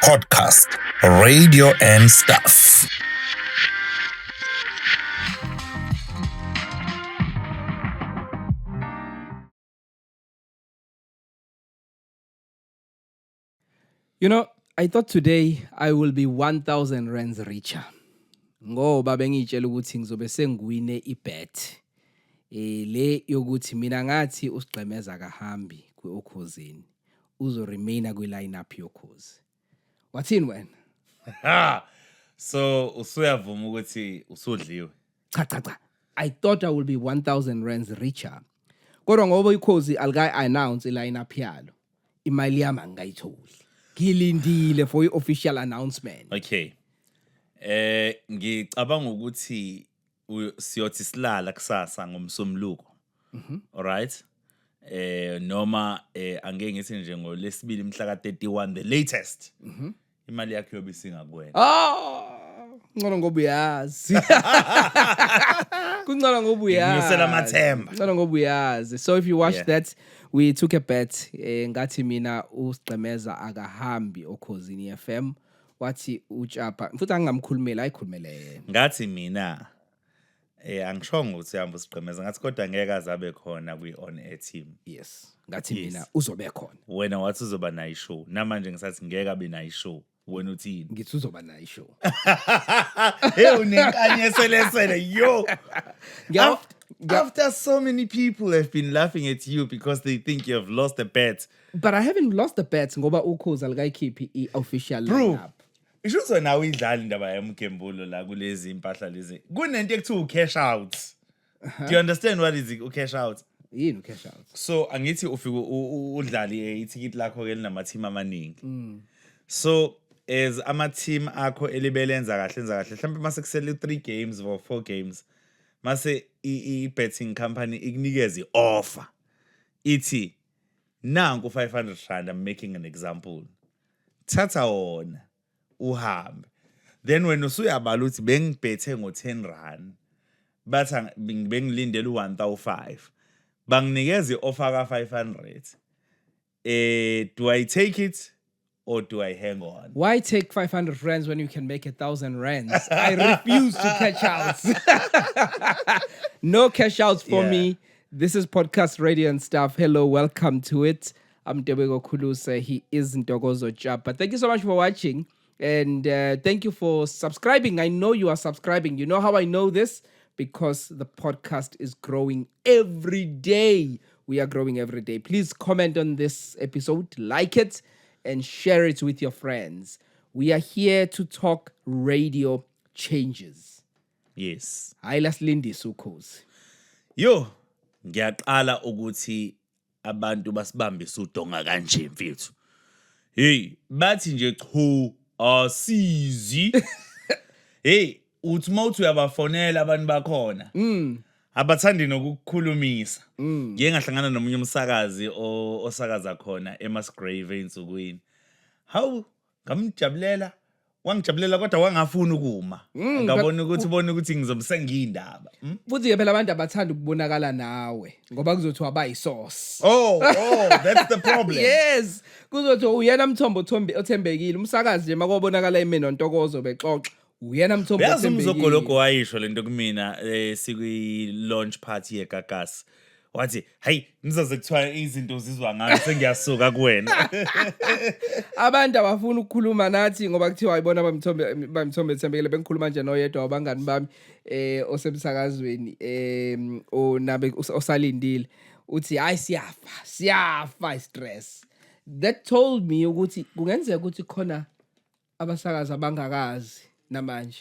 podcast, radio and stuff. You know, I thought today I will be 1,000 rands richer. Ngoba bengitshela ukuthi ngizobe sengiwine ibet. Le yokuthi mina ngathi usigxemeza kahambi kweokhozini. Uzo remaina kwi lineup yokhozi. Wathini wena? So usuyavuma ukuthi usudliwe. Cha. I thought I will be 1,000 rands richer. Kodwa ngoba ikhozi alikayi announce ilineup yalo. Imali yami angayitholi. Ngilindile for i-official announcement. Okay. Ngicabanga ukuthi siyothi silala kusasa ngomsombuluko. Alright? Noma angeke ngithi nje ngolesibili mhla ka31 the latest. Imali yakhe yobe singakwena. Ngcono ngoba uyazi. Kungcono ngoba uyazi. Ngiyosela amathemba. Ngcono ngoba uyazi. So if you watch that, we took a bet ngathi mina usigxemeza akahambi okhosini FM. Wathi uJapa futhi angamkhulumela ayikhulumele yena. Ngathi mina angishongo ukuthi uyamba usigxemeza ngathi kodwa ngeke azabe khona kwi on air team. Yes. Ngathi mina uzobe khona. Wena wathi uzoba nayo show. Namanje ngisathi ngeke abe nayo show. Wena uthini? Ngithi uzoba nayo show. Hey unenkanyesele yo. After so many people have been laughing at you because they think you have lost the bet. But I haven't lost the bet ngoba ukhozi alikayikhiphi i-official lineup. Isho nawe idlala indaba yamgembulo la kulezi impahla lezi. Kunento ekuthiwa cash out. Do you understand what is cash out? Yini cash out? So angithi ufike udlali ithikithi lakho ke linama team amaningi. So as ama team akho elibelenza kahle mhlawumbe mase kusele 3 games or 4 games mase i-betting company ikunikeza i-offer ithi nanku 500 rand, I'm making an example, thatha wona uhambe. Then when usuyabala uthi bengibethe ngo10 rand bathi bengilindele u1005 banginikeza i-offer ka500, do I take it or do I hang on? Why take 500 rands when you can make 1,000 rands? I refuse to cash outs. No cash outs for me. This is podcast radio and stuff. Hello, welcome to it. I'm Debego Kuluse. He is Ntokozo Japa. Thank you so much for watching. And thank you for subscribing. I know you are subscribing. You know how I know this? Because the podcast is growing every day. We are growing every day. Please comment on this episode, like it, and share it with your friends. We are here to talk radio changes. Yes. Hayi lasilindisa ukhozi. Yo, ngiyaqala ukuthi abantu basibambise udonga kanje mfethu. Hey, bathi nje chu asizi. Hey, uthi mawuthi uyabafonela abantu bakhona. Abathandi nokukhulumisa. Ngeke ngahlangana nomunye umsakazi osakaza khona eMasgrave ensukwini. Hawu, ngamjabulela, wangijabulela kodwa wangafuna ukuma. Ngabona ukuthi ngizomsengiyindaba. Futhi phela abantu abathanda ukubonakala nawe ngoba kuzothiwa bayisource. Oh, that's the problem. Yes. Kuzothiwa uyena Mthombo othembekile. Umsakazi nje makobonakala imini noNtokozo bexoxa. Uyena Mthombo othembekile. Umzogoloko wayisho lento kumina sikwi launch party eGagas. Wathi, "Hey, nizoze kuthiwa izinto zizwa ngami sengiyasuka kuwena." Abantu abafuna ukukhuluma nathi ngoba kuthiwa ayibona bamthombe ethembekile bengikhuluma nje noyedwa wabangani bami osemsakazweni onabe osalindile uthi hayi siyafa stress. That told me ukuthi kungenzeka ukuthi khona abasakazi abangakazi namanje.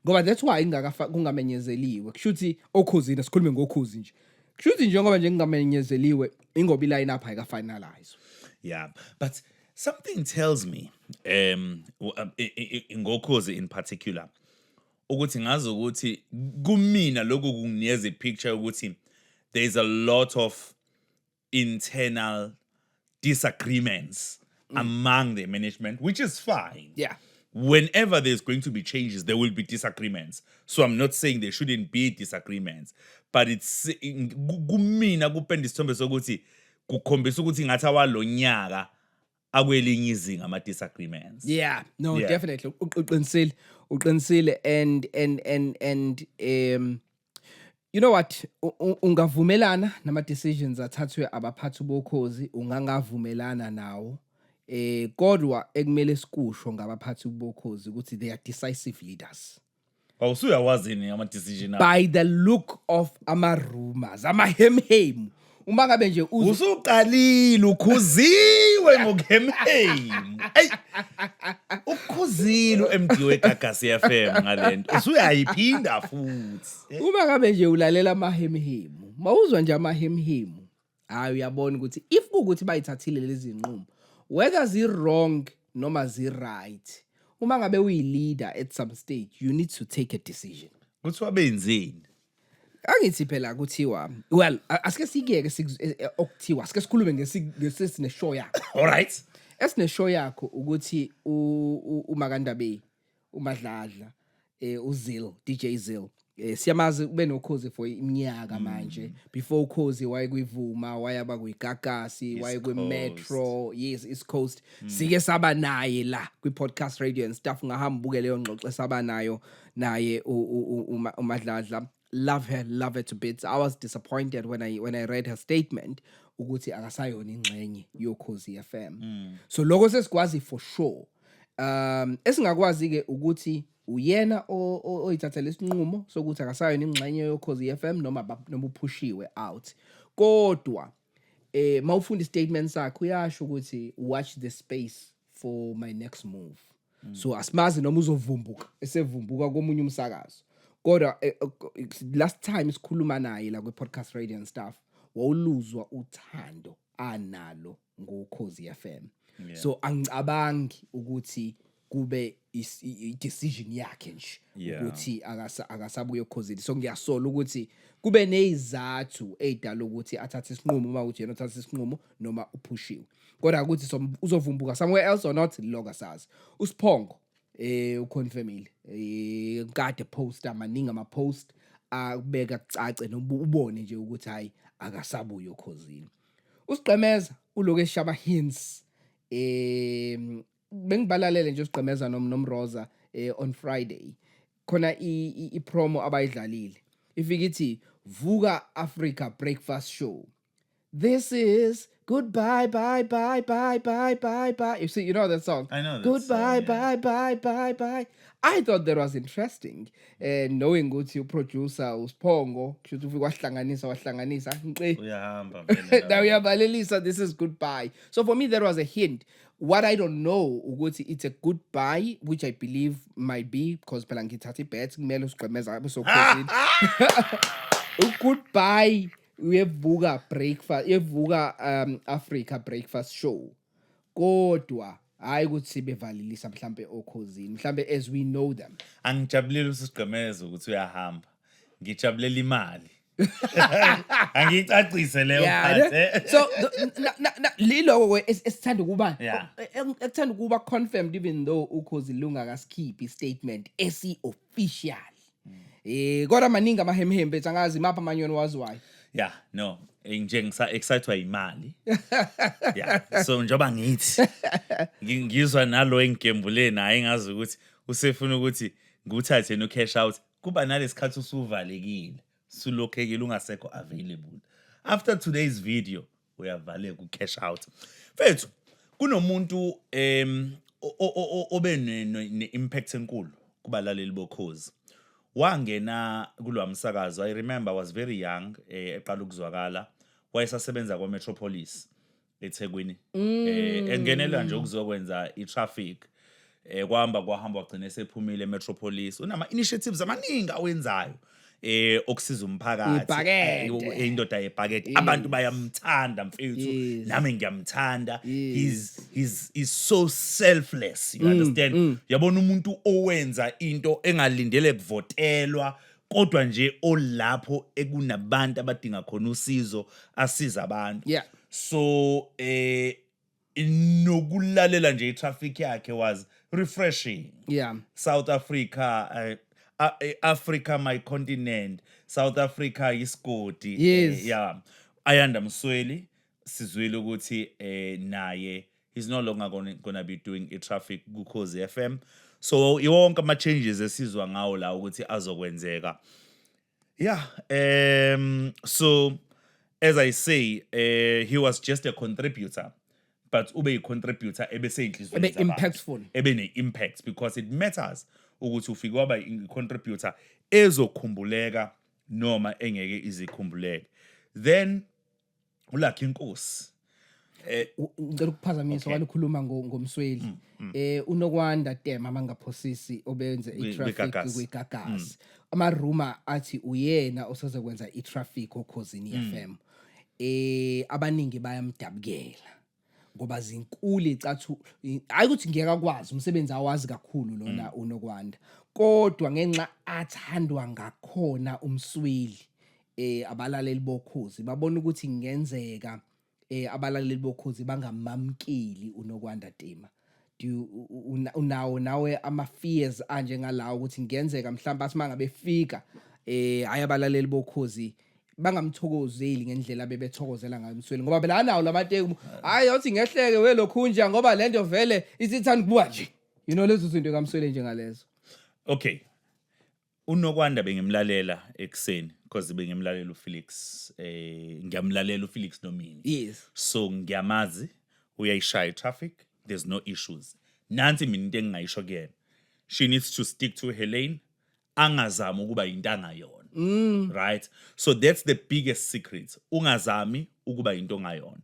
Ngoba that's why kungamenyezeliwe. Kushuthi okhosini sikhulume ngokhozi nje. Kushuthi njengoba nje ngingamenyezeliwe ingoba iline up ayikafinalize. Yeah, but something tells me ngokhozi in particular ukuthi ngazi ukuthi kumina lokho kunginikeza ipicture ukuthi there is a lot of internal disagreements among the management, which is fine. Yeah. Whenever there's going to be changes, there will be disagreements. So I'm not saying there shouldn't be disagreements, but it's kumina kupenda isithombe sokuthi kukhombisa ukuthi ngathi awalonyaka akwelinye izinga ama disagreements. Yeah, no, Yeah. definitely. Uqinisile and you know what? Ungavumelana nama decisions athathwe abaphathi bokhozi, ungangavumelana nawo. Kodwa ekumele sikusho ngabaphathi bokhozi ukuthi they are decisive leaders. Awusuyawazi ni ama decision akho. By the look of ama rumors, ama hemhem. Uma ngabe nje Usuqalile ukhuziwe ngokuhemhem. Ey. Ukhuzile uMD weGagasi FM ngalento. Usuyayiphinda futhi. uma ngabe nje ulalela amahemhem, mawuzwa nje amahemhem, hayi uyabona ukuthi if ukuthi bayithathile lezi nqumo, whether zi wrong noma zi right, uma ngabe uyi leader at some stage, you need to take a decision. Kuthi wabenzeni? Angithi phela kuthiwa, well, asike sikeke okuthiwa, asike sikhulume ngesine show yakho. All right. Esine show yakho ukuthi uMakandabe, uMadladla, uZil, DJ Zil. Siyamazi ube nokhozi for iminyaka manje. Before ukhozi waye kwivuma, wayaba kwiGagasi, waye kwiMetro, yes, East Coast. Sike saba naye la kwi-podcast radio and stuff, ngahamba buke leyo ngxoxo saba nayo naye uMadladla. Love her to bits. I was disappointed when I read her statement ukuthi akasayona ingxenye yokhozi FM. So lokho sesikwazi for sure. Esingakwazi ke ukuthi uyena oyithathela isinqumo sokuthi akasayona ingxenye yokhozi FM noma upushiwe out. Kodwa mawufunda istatement sakhe uyasho ukuthi watch the space for my next move. So asimazi noma uzovumbuka esevumbuka komunye umsakazo. Kodwa last time sikhuluma naye la kwi-podcast radio and stuff, wawuluzwa uthando analo ngokhozi FM. So angicabangi ukuthi kube i-decision yakhe nje ukuthi akasabuye ekhozini. So ngiyasola ukuthi kube nezizathu ezidala ukuthi athathe isinqumo uma uthi yena uthatha isinqumo noma upushiwe. Kodwa ukuthi uzovumbuka somewhere else or not, loka sazi. Usiphongo uconfirmile kade poster maningi ama post akubeka kucace noma ubone nje ukuthi hayi akasabuye ekhozini. Usigqemeza uloke eshaba hints bengibalalele nje usigqemeza nomroza on Friday khona I promo abayidlalile ifika ithi Vuka Africa breakfast show. This is goodbye, bye, bye, bye, bye, bye, bye. You know that song? I know that goodbye, song, yeah. bye, bye, bye, bye. I thought that was interesting. Knowing ukuthi uproducer uSpongo, kusho ufika wahlanganisa. Uyahamba Now uyabalelisa, this is goodbye. So for me, that was a hint. What I don't know, ukuthi it's a goodbye, which I believe might be, because phela ngithatha ibet, kumele usigqemeza abe sokhosini. Goodbye. Uyevuka Africa breakfast show. Kodwa hayi ukuthi sibevalilisa mhlambe okhozini, mhlambe as we know them. Angijabulile usigqemeza ukuthi uyahamba. Ngijabulela imali. Angicacise leyo part. So lilo esithanda ukuba ekuthanda ukuba confirmed even though ukhozi lungakaskip I-statement esi-official. Kodwa maningi amahemhem bethu angazi mapha amanyoni waziwayo. Yeah, no. Nje excited imali. Yeah. So njoba ngithi ngizwa nalo engembule naye ngazi ukuthi usefuna ukuthi nguthathe no cash out kuba nalesikhathi usuvalekile. Sulokhekile ungasekho available. After today's video uyavaleka ku cash out. Mfethu kunomuntu obe ne impact enkulu kubalaleli bokhozi. Wangena kulwa msakazo. I remember I was very young eqala ukuzwakala wayesasebenza kwa Metropolis eThekwini engenela nje ukuzokwenza itraffic kwahamba wagcina esephumile eMetropolis unama initiatives amaningi awenzayo okusiza umphakathi indoda yebhakede abantu bayamthanda mfethu nami ngiyamthanda he's so selfless you understand yabona umuntu owenza into engalindele kuvotelwa kodwa nje olapho ekunabantu abadinga khona usizo asiza abantu so nokulalela nje itraffic yakhe was refreshing South Africa Africa my continent South Africa isigodi yes. Ayanda Msweli sizwile ukuthi naye he's no longer gonna be doing iTraffic kuKhozi FM. So yonke ama changes esizwa ngawo la ukuthi azokwenzeka. Yeah, so as I say, he was just a contributor, but ube a contributor ebese inhlizweni zabantu. Impactful. Ebe ne-impact because it matters ukuthi ufike waba i-contributor ezokhumbuleka noma engeke izikhumbuleke. Then uLucky Nkosi. Ngicela ukuphazamisa Okay. walukhuluma ngomsweli. Unokwanda Tema mangaphosisi obenze iTraffic Kwigagas. kwiGagas. Ama rumor athi uyena osazokwenza iTraffic oKhosini FM. Abaningi bayamdabukela. Ngoba zinkulu icathu hayi ukuthi ngeke akwazi umsebenzi awazi kakhulu lona unokwanda. Kodwa ngenxa athandwa ngakhona umsweli abalaleli bokhozi babona ukuthi ngenzeka abalaleli bokhozi bangamamkeli unokwanda Tema. Unawo nawe ama fears anje ngalawo ukuthi ngenzeka mhlawumbe asimanga befika hayi abalaleli bokhozi bangamthokozeli ngendlela bebethokozela ngayo umsweli ngoba phela anawo lamateki hayi uthi ngehleke we lokhunja ngoba lento vele isithanda kubuka nje lezo zinto kamsweli njengalezo. Okay. Unokwanda bengimlalela ekseni because bengimlalela uFelix ngiyamlalela uFelix Nomini. Yes. So ngiyamazi uyayishaya iTraffic, there's no issues. Nansi mina into engingayisho kuyena. She needs to stick to her lane. Angazama ukuba into angayona. Right? So that's the biggest secret. Ungazami ukuba into ongayona.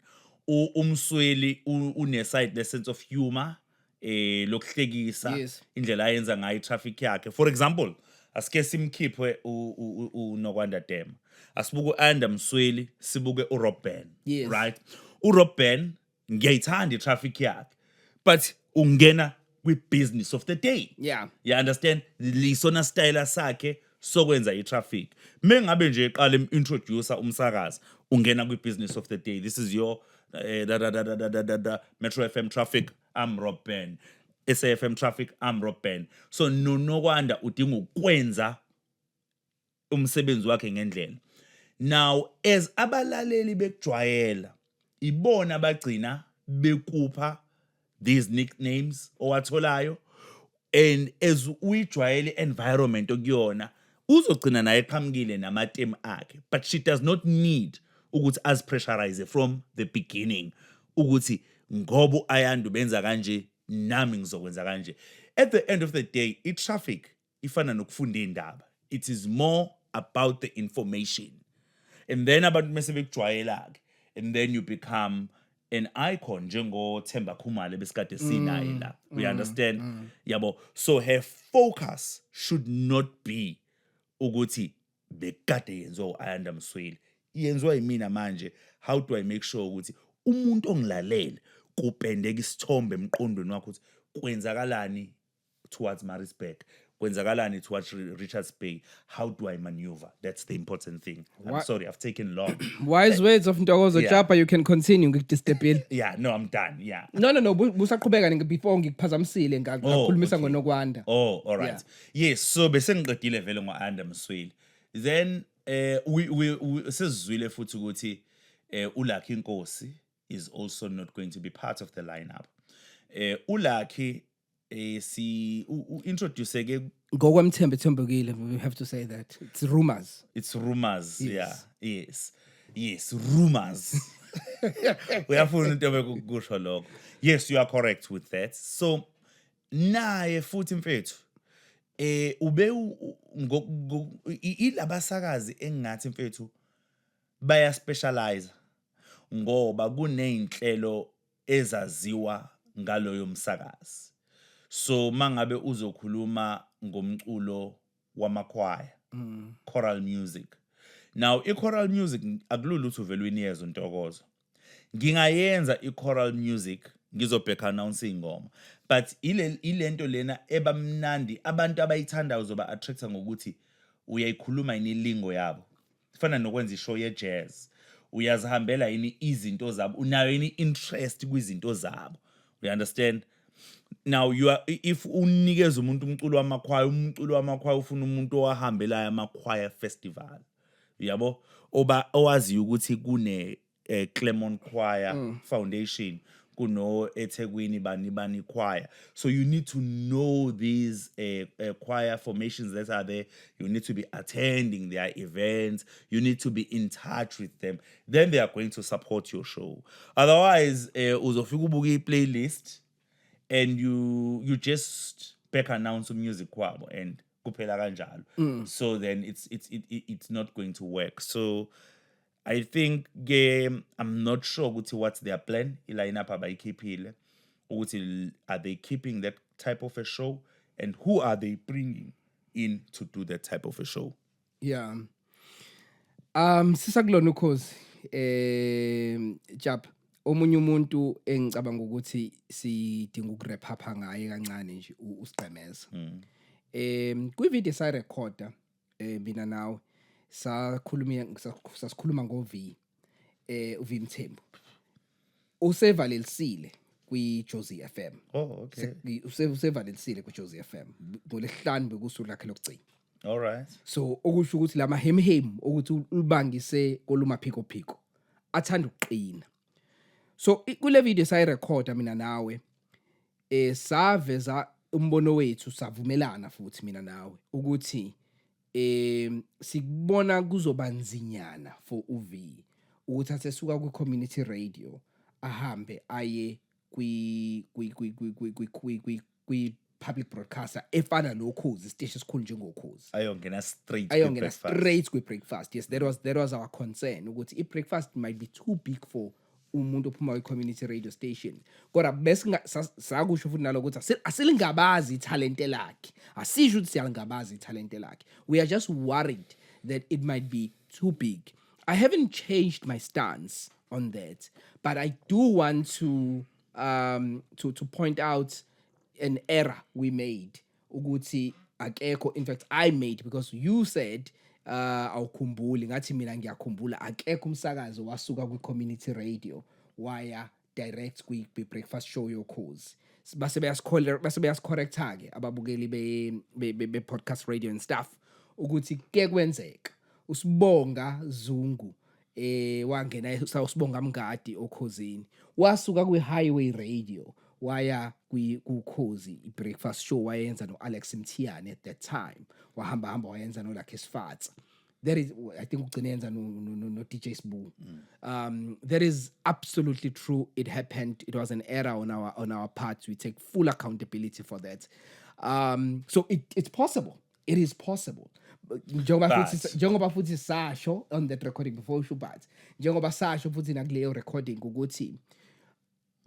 Umsweli une side the sense of humor lokuhlekisa Yes. indlela ayenza ngayo iTraffic yakhe. For example, asike simkhiphe uNokwanda Tema. Asibuke uAnda Msweli, sibuke uRobben. Yes. Right? uRobben ngiyayithanda iTraffic yakhe. But ungena kwi-business of the day. Yeah. You understand? Lisona style sakhe sokwenza iTraffic. Mengabe nje eqala introducer umsakazi, ungena kwi-business of the day. This is your Metro FM Traffic, I'm Robben. SAFM Traffic, I'm Robben. So nokwanda udinga ukwenza umsebenzi wakhe ngendlela. Now as abalaleli bekujwayela, ibona bagcina bekupha these nicknames owatholayo, and as uyijwayele environment okuyona uzogcina naye eqhamukile namatemu akhe, but she does not need ukuthi pressurize from the beginning ukuthi ngoba uAyandu benza kanje nami ngizokwenza kanje. At the end of the day, iTraffic ifana nokufunda indaba. It is more about the information. And then abantu mase bekujwayela, and then you become an icon njengo Themba Khumalo besikade sinaye la. We understand? Yabo. So her focus should not be ukuthi bekade yenziwa uAyanda Msweli. Yenziwa yimina manje. How do I make sure ukuthi umuntu ongilalela kupendeka isithombe emqondweni wakho ukuthi kwenzakalani towards Maritzburg, kwenzakalani towards Richards Bay? How do I maneuver? That's the important thing. I'm sorry, I've taken long. Wise words of Ntokozo Yeah. Japa, you can continue ngikudisturb. Yeah, no, I'm done. Yeah. No, busaqhubeka before ngikuphazamisile ngakhulumisa okay. ngoNokwanda. Oh, all right. Yes, so bese ngiqedile vele ngoAyanda Msweli. Then we sesizwile futhi ukuthi uLucky Nkosi is also not going to be part of the lineup. uLucky introduce ke Ngokwemthembekile, we have to say that. It's rumors. it's rumors. Yes. Yeah. Yes, rumors. Uyafuna into bekusho lokho. Yes, you are correct with that. So naye futhi mfethu ube ilabasakazi engathi mfethu baya specialize ngoba kuneyinhlelo ezaziwa ngaloyo msakazi. So mangabe uzokhuluma ngomculo wamakhwaya, choral music. Now i-choral music akulula ukuthi uvele uyiniyeze Ntokozo. Ngingayenza i-choral music ngizobheka announce ingoma, but ilento lena ebamnandi abantu abayithandayo uzoba attracta ngokuthi uyayikhuluma inilingo yabo. Kufana nokwenza ishow ye jazz. Uyazihambela yini izinto zabo, unayo yini interest kwizinto zabo. You understand? Now if unikeza umuntu umculo wamakhwaya ufuna umuntu owahambelayo amakhwaya festival. Yabo owazi ukuthi kune Claremont Choir Foundation, kuno eThekwini bani choir. So you need to know these choir formations that are there. You need to be attending their events. You need to be in touch with them. Then they are going to support your show. Otherwise, uzofika ubuke playlist and you just back announce music kwabo and kuphela kanjalo. So then it's not going to work. So I think I'm not sure what's their plan. Line-up abayikhiphile. Are they keeping that type of a show? And who are they bringing in to do that type of a show? Yeah. Sisakulona ukhozi Jap omunye umuntu engicabanga ukuthi sidinga ukurap up ngaye kancane nje usigqemeza. Kwi video sa recorder mina nawe sasikhuluma ngoV uV Mthembu. Usevalelisile kwi Jozi FM. Oh, okay. Usevalelisile kwi Jozi FM. Ngolesihlanu bekusuku lakhe lokugcina. All right. So okusho ukuthi lama hemhem ukuthi ulibangise koluma phiko athanda ukuqina. So kule video sayi recorder mina nawe saveza umbono wethu savumelana futhi mina nawe ukuthi sikubona kuzobanzinyana for uV ukuthi asesuka ku community radio ahambe aye kwi public broadcaster efana noKhozi station esikhulu njengokhozi Ayongena straight kwi breakfast. Yes, that was our concern ukuthi I breakfast might be too big for umuntu ophuma kwi community radio station. Kodwa bese sakusho futhi nalo ukuthi asilingabazi italente lakhe. Asisho ukuthi siyalingabazi italente lakhe. We are just worried that it might be too big. I haven't changed my stance on that, but I do want to point out an error we made ukuthi akekho, in fact I made, because you said awukhumbuli ngathi mina ngiyakhumbula akekho umsakazo wasuka kwi community radio waya direct kwi breakfast show yoKhozi. Base bayascorrecta ke ababukeli be podcast radio and stuff ukuthi ke kwenzeka usibonga Zungu wangena usibonga Mngadi oKhozini wasuka kwi highway radio waya kuKhozi breakfast show wayenza no Alex Mthiyane at that time wahamba wayenza no Lucky Sfatsa. That is, I think ugcine yenza no DJ Sbu. That is absolutely true. It happened. It was an error on our part. We take full accountability for that. So it's possible. It is possible. Njengoba futhi sasho on that recording before usho, but njengoba sasho futhi nakuleyo recording ukuthi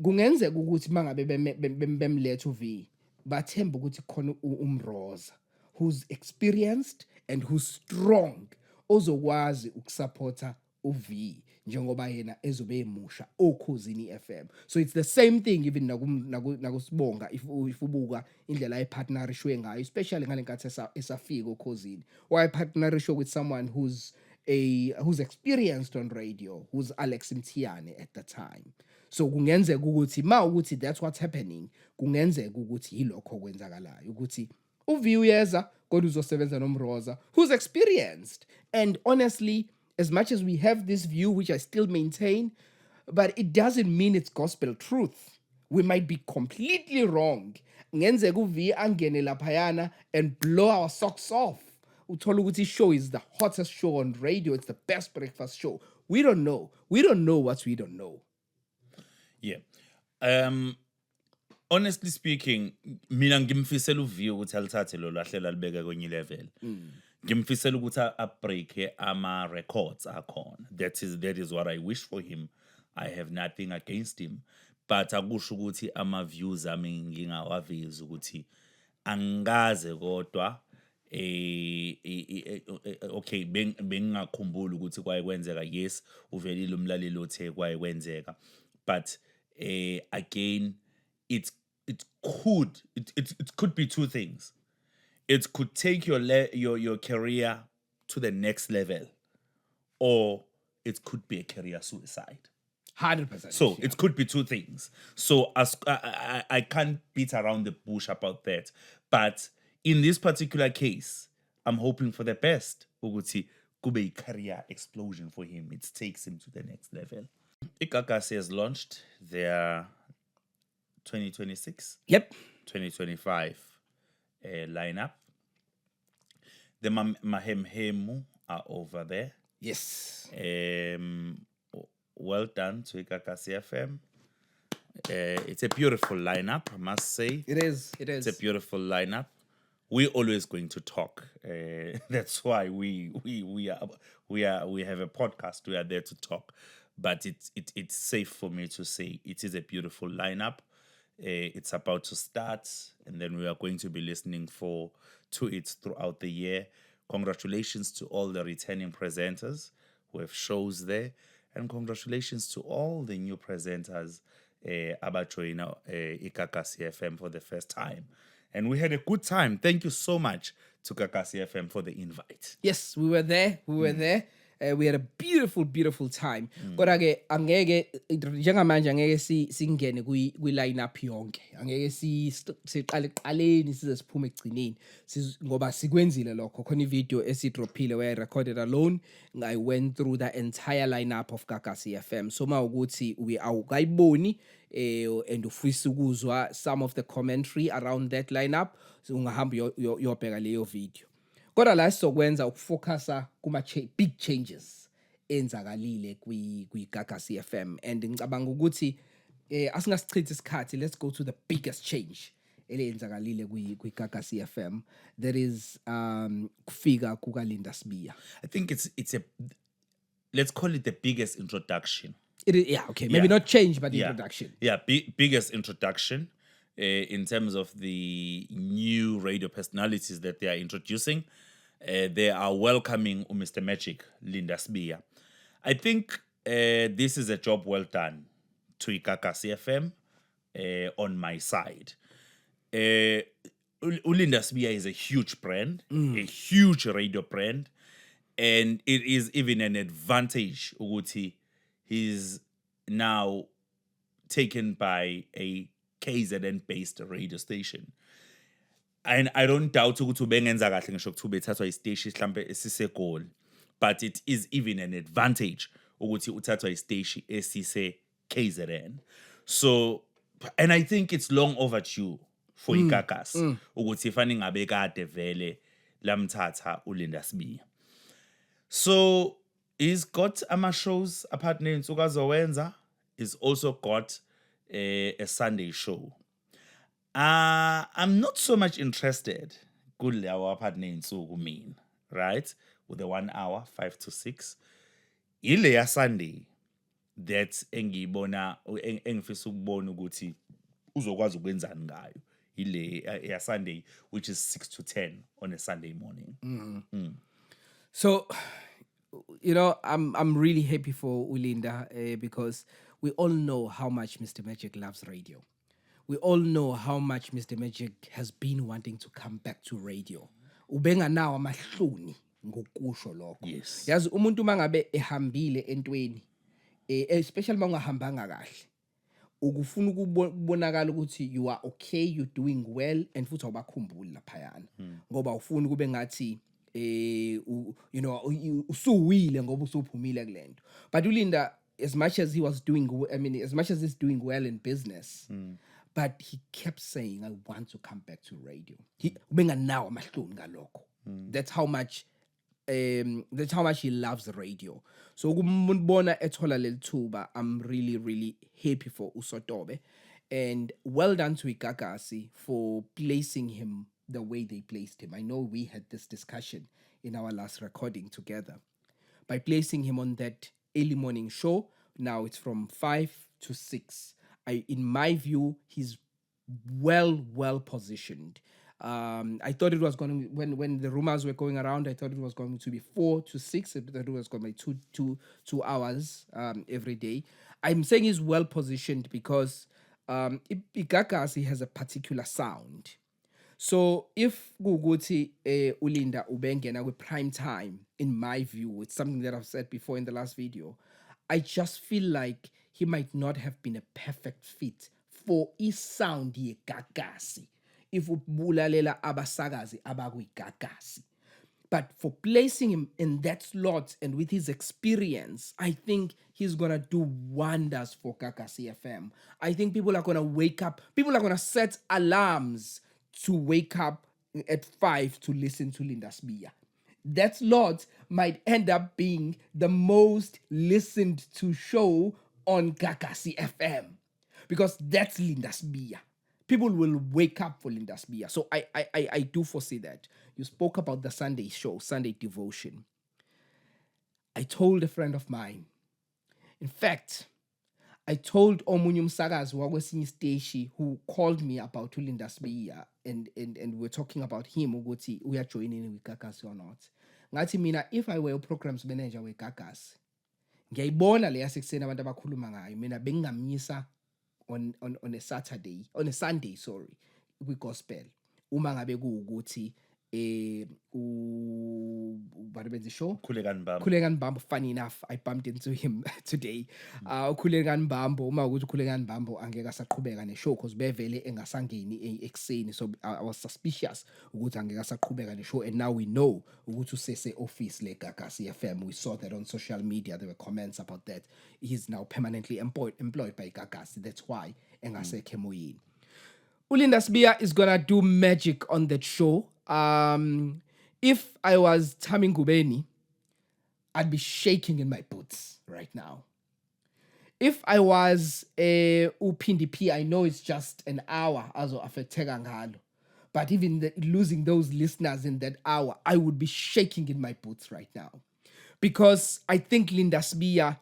kungenzeka ukuthi mangabe bemletha uV bathemba ukuthi khona umroza who's experienced and who's strong ozokwazi ukusupporta uV njengoba yena ezobe emusha oKhozini FM. So it's the same thing even nakusibonga if ubuka indlela aypartnerishwe ngayo, especially ngalenkathi esafika oKhozini. Why partnerishwe with someone who's experienced on radio, who's Alex Mthiyane at the time. So kungenzeka ukuthi ukuthi that's what's happening, kungenzeka ukuthi yilokho kwenzakalayo ukuthi uV uyeza kodwa uzosebenza nomroza who's experienced. And honestly, as much as we have this view, which I still maintain, but it doesn't mean it's gospel truth. We might be completely wrong. Ngenzeka uV angene laphayana and blow our socks off. Uthola ukuthi show is the hottest show on radio. It's the best breakfast show. We don't know. We don't know what we don't know. Yeah. Honestly speaking, mina ngimfisela uV ukuthi alithathe lo lahlela libeke kwenye level. Ngimfisela ukuthi a-break ama records akhona. That is what I wish for him. I have nothing against him. But akusho ukuthi ama views ami ngingawavezi ukuthi angaze kodwa okay bengingakhumbula ukuthi kwaye kwenzeka. Yes, uvelile umlaleli othe kwaye kwenzeka. But again, it could be two things. It could take your career to the next level, or it could be a career suicide. 100%. So it could be two things. So I can't beat around the bush about that. But in this particular case, I'm hoping for the best. Ukuthi kube a career explosion for him. It takes him to the next level. Igagasi has launched their 2026, Yep. 2025 lineup. The Mahemhemu are over there. Yes. Well done to Ikakasi FM. It's a beautiful lineup, I must say. It is. It's a beautiful lineup. We're always going to talk. That's why we have a podcast. We are there to talk. But it's safe for me to say it is a beautiful lineup. It's about to start, and then we are going to be listening to it throughout the year. Congratulations to all the returning presenters who have shows there, and congratulations to all the new presenters about joining Ikakasi FM for the first time. And we had a good time. Thank you so much to Kakasi FM for the invite. Yes, we were there. We had a beautiful time. Kodwa ke angeke njengamanje angeke singene kwi line up yonke. Angeke siqale qaleni size siphume egcineni. Ngoba sikwenzile lokho. Khona ivideo esidrophile where I recorded alone. I went through the entire lineup of Kakasi FM. So mawukuthi awukayiboni and ufisa ukuzwa some of the commentary around that lineup, so ungahamba yobheka leyo video. Kodwa la sizokwenza ukufocusa kuma big changes enzakalile kwi Kakasi FM, and ngicabanga ukuthi asingasichitha isikhathi. Let's go to the biggest change elenzakalile kwi Kakasi FM. That is kufika kuka Linda Sibiya. I think it's a, let's call it the biggest introduction. It is, yeah, okay, maybe not change, but introduction. Yeah, biggest introduction in terms of the new radio personalities that they are introducing. They are welcoming Mr. Magic, Linda Sibiya. I think this is a job well done to Ikakasi FM on my side. Linda Sibiya is a huge brand, a huge radio brand, and it is even an advantage ukuthi he's now taken by a KZN-based radio station. And I don't doubt ukuthi ubengenza kahle ngisho ukuthi ubethathwa isiteshi mhlambe esisegoli, but it is even an advantage ukuthi uthathwa isiteshi esise KZN. So, and I think it's long overdue for Ikakasi ukuthi fani ngabe kade vele lamthatha uLinda Sibiya. So he's got ama shows apart ney'nsuku azowenza. He's also got a Sunday show. I'm not so much interested kuleyo apart ney'nsuku mina, right? With the 1 hour 5 to 6. Ile ya Sunday that engiyibona engifisa ukubona ukuthi uzokwazi ukwenzani ngayo. Ile ya Sunday, which is 6 to 10 on a Sunday morning. So, you know, I'm really happy for Ulinda because we all know how much Mr. Magic loves radio. We all know how much Mr. Magic has been wanting to come back to radio. Ubenga nawo amahloni ngokusho lokho. Yes. Yazi umuntu mangabe ehambile entweni, especially mangahambanga kahle, ukufuna ukubonakala ukuthi you are okay, you're doing well, and futhi awubakhumbuli laphayana. Ngoba ufuna kube ngathi you know, usuwile ngoba usuphumile kulento. But Ulinda, as much as he's doing well in business, but he kept saying, I want to come back to radio. That's how much he loves radio. So kumbona ethola leli thuba, I'm really happy for Usotobe, and well done to Ikakasi for placing him the way they placed him. I know we had this discussion in our last recording together. By placing him on that early morning show, now it's from 5 to 6. In my view, he's well positioned. I thought it was going to, when the rumors were going around, I thought it was going to be 4 to 6. I thought it was going to be two hours every day. I'm saying he's well positioned because Ikakasi has a particular sound. So if Guguti Ulinda ubengena with prime time, in my view, it's something that I've said before in the last video, I just feel like he might not have been a perfect fit for his sound ye Gagasi if ubulalela abasakazi abakwi Gagasi. But for placing him in that slot and with his experience, I think he's going to do wonders for Kakasi FM. I think people are going to wake up. People are going to set alarms to wake up at 5 to listen to Linda Spia. That slot might end up being the most listened to show on Kakasi FM because that's Linda Spia. People will wake up for Linda Spia. So I do foresee that. You spoke about the Sunday show, Sunday devotion. I told a friend of mine. In fact, I told Omunye Msakazi wakwesinye station who called me about Linda Spia and we're talking about him ukuthi we are joining with Kakasi or not. Ngathi mina if I were a programs manager with Kakasi, ngiyayibona leya sekuseni abantu abakhuluma ngayo mina bengingamisa on a Sunday, kwi-gospel uma ngabe kuwukuthi benza show Khulekani Mbambo. Funny enough, I bumped into him today. Khulekani Mbambo uma ukuthi Khulekani Mbambo angeke asaqhubeka ne-show because bevele engasangeni ekseni, so I was suspicious ukuthi angeke asaqhubeka ne-show, and now we know ukuthi usese office le Kakasi FM. We saw that on social media, there were comments about that. He's now permanently employed by Kakasi. That's why engasekho emoyeni. Linda Spia is gonna do magic on that show. If I was Tami Ngubeni, I'd be shaking in my boots right now. If I was Upindi P, I know it's just an hour, azo afeteka ngalo. But even losing those listeners in that hour, I would be shaking in my boots right now. Because I think Linda Spia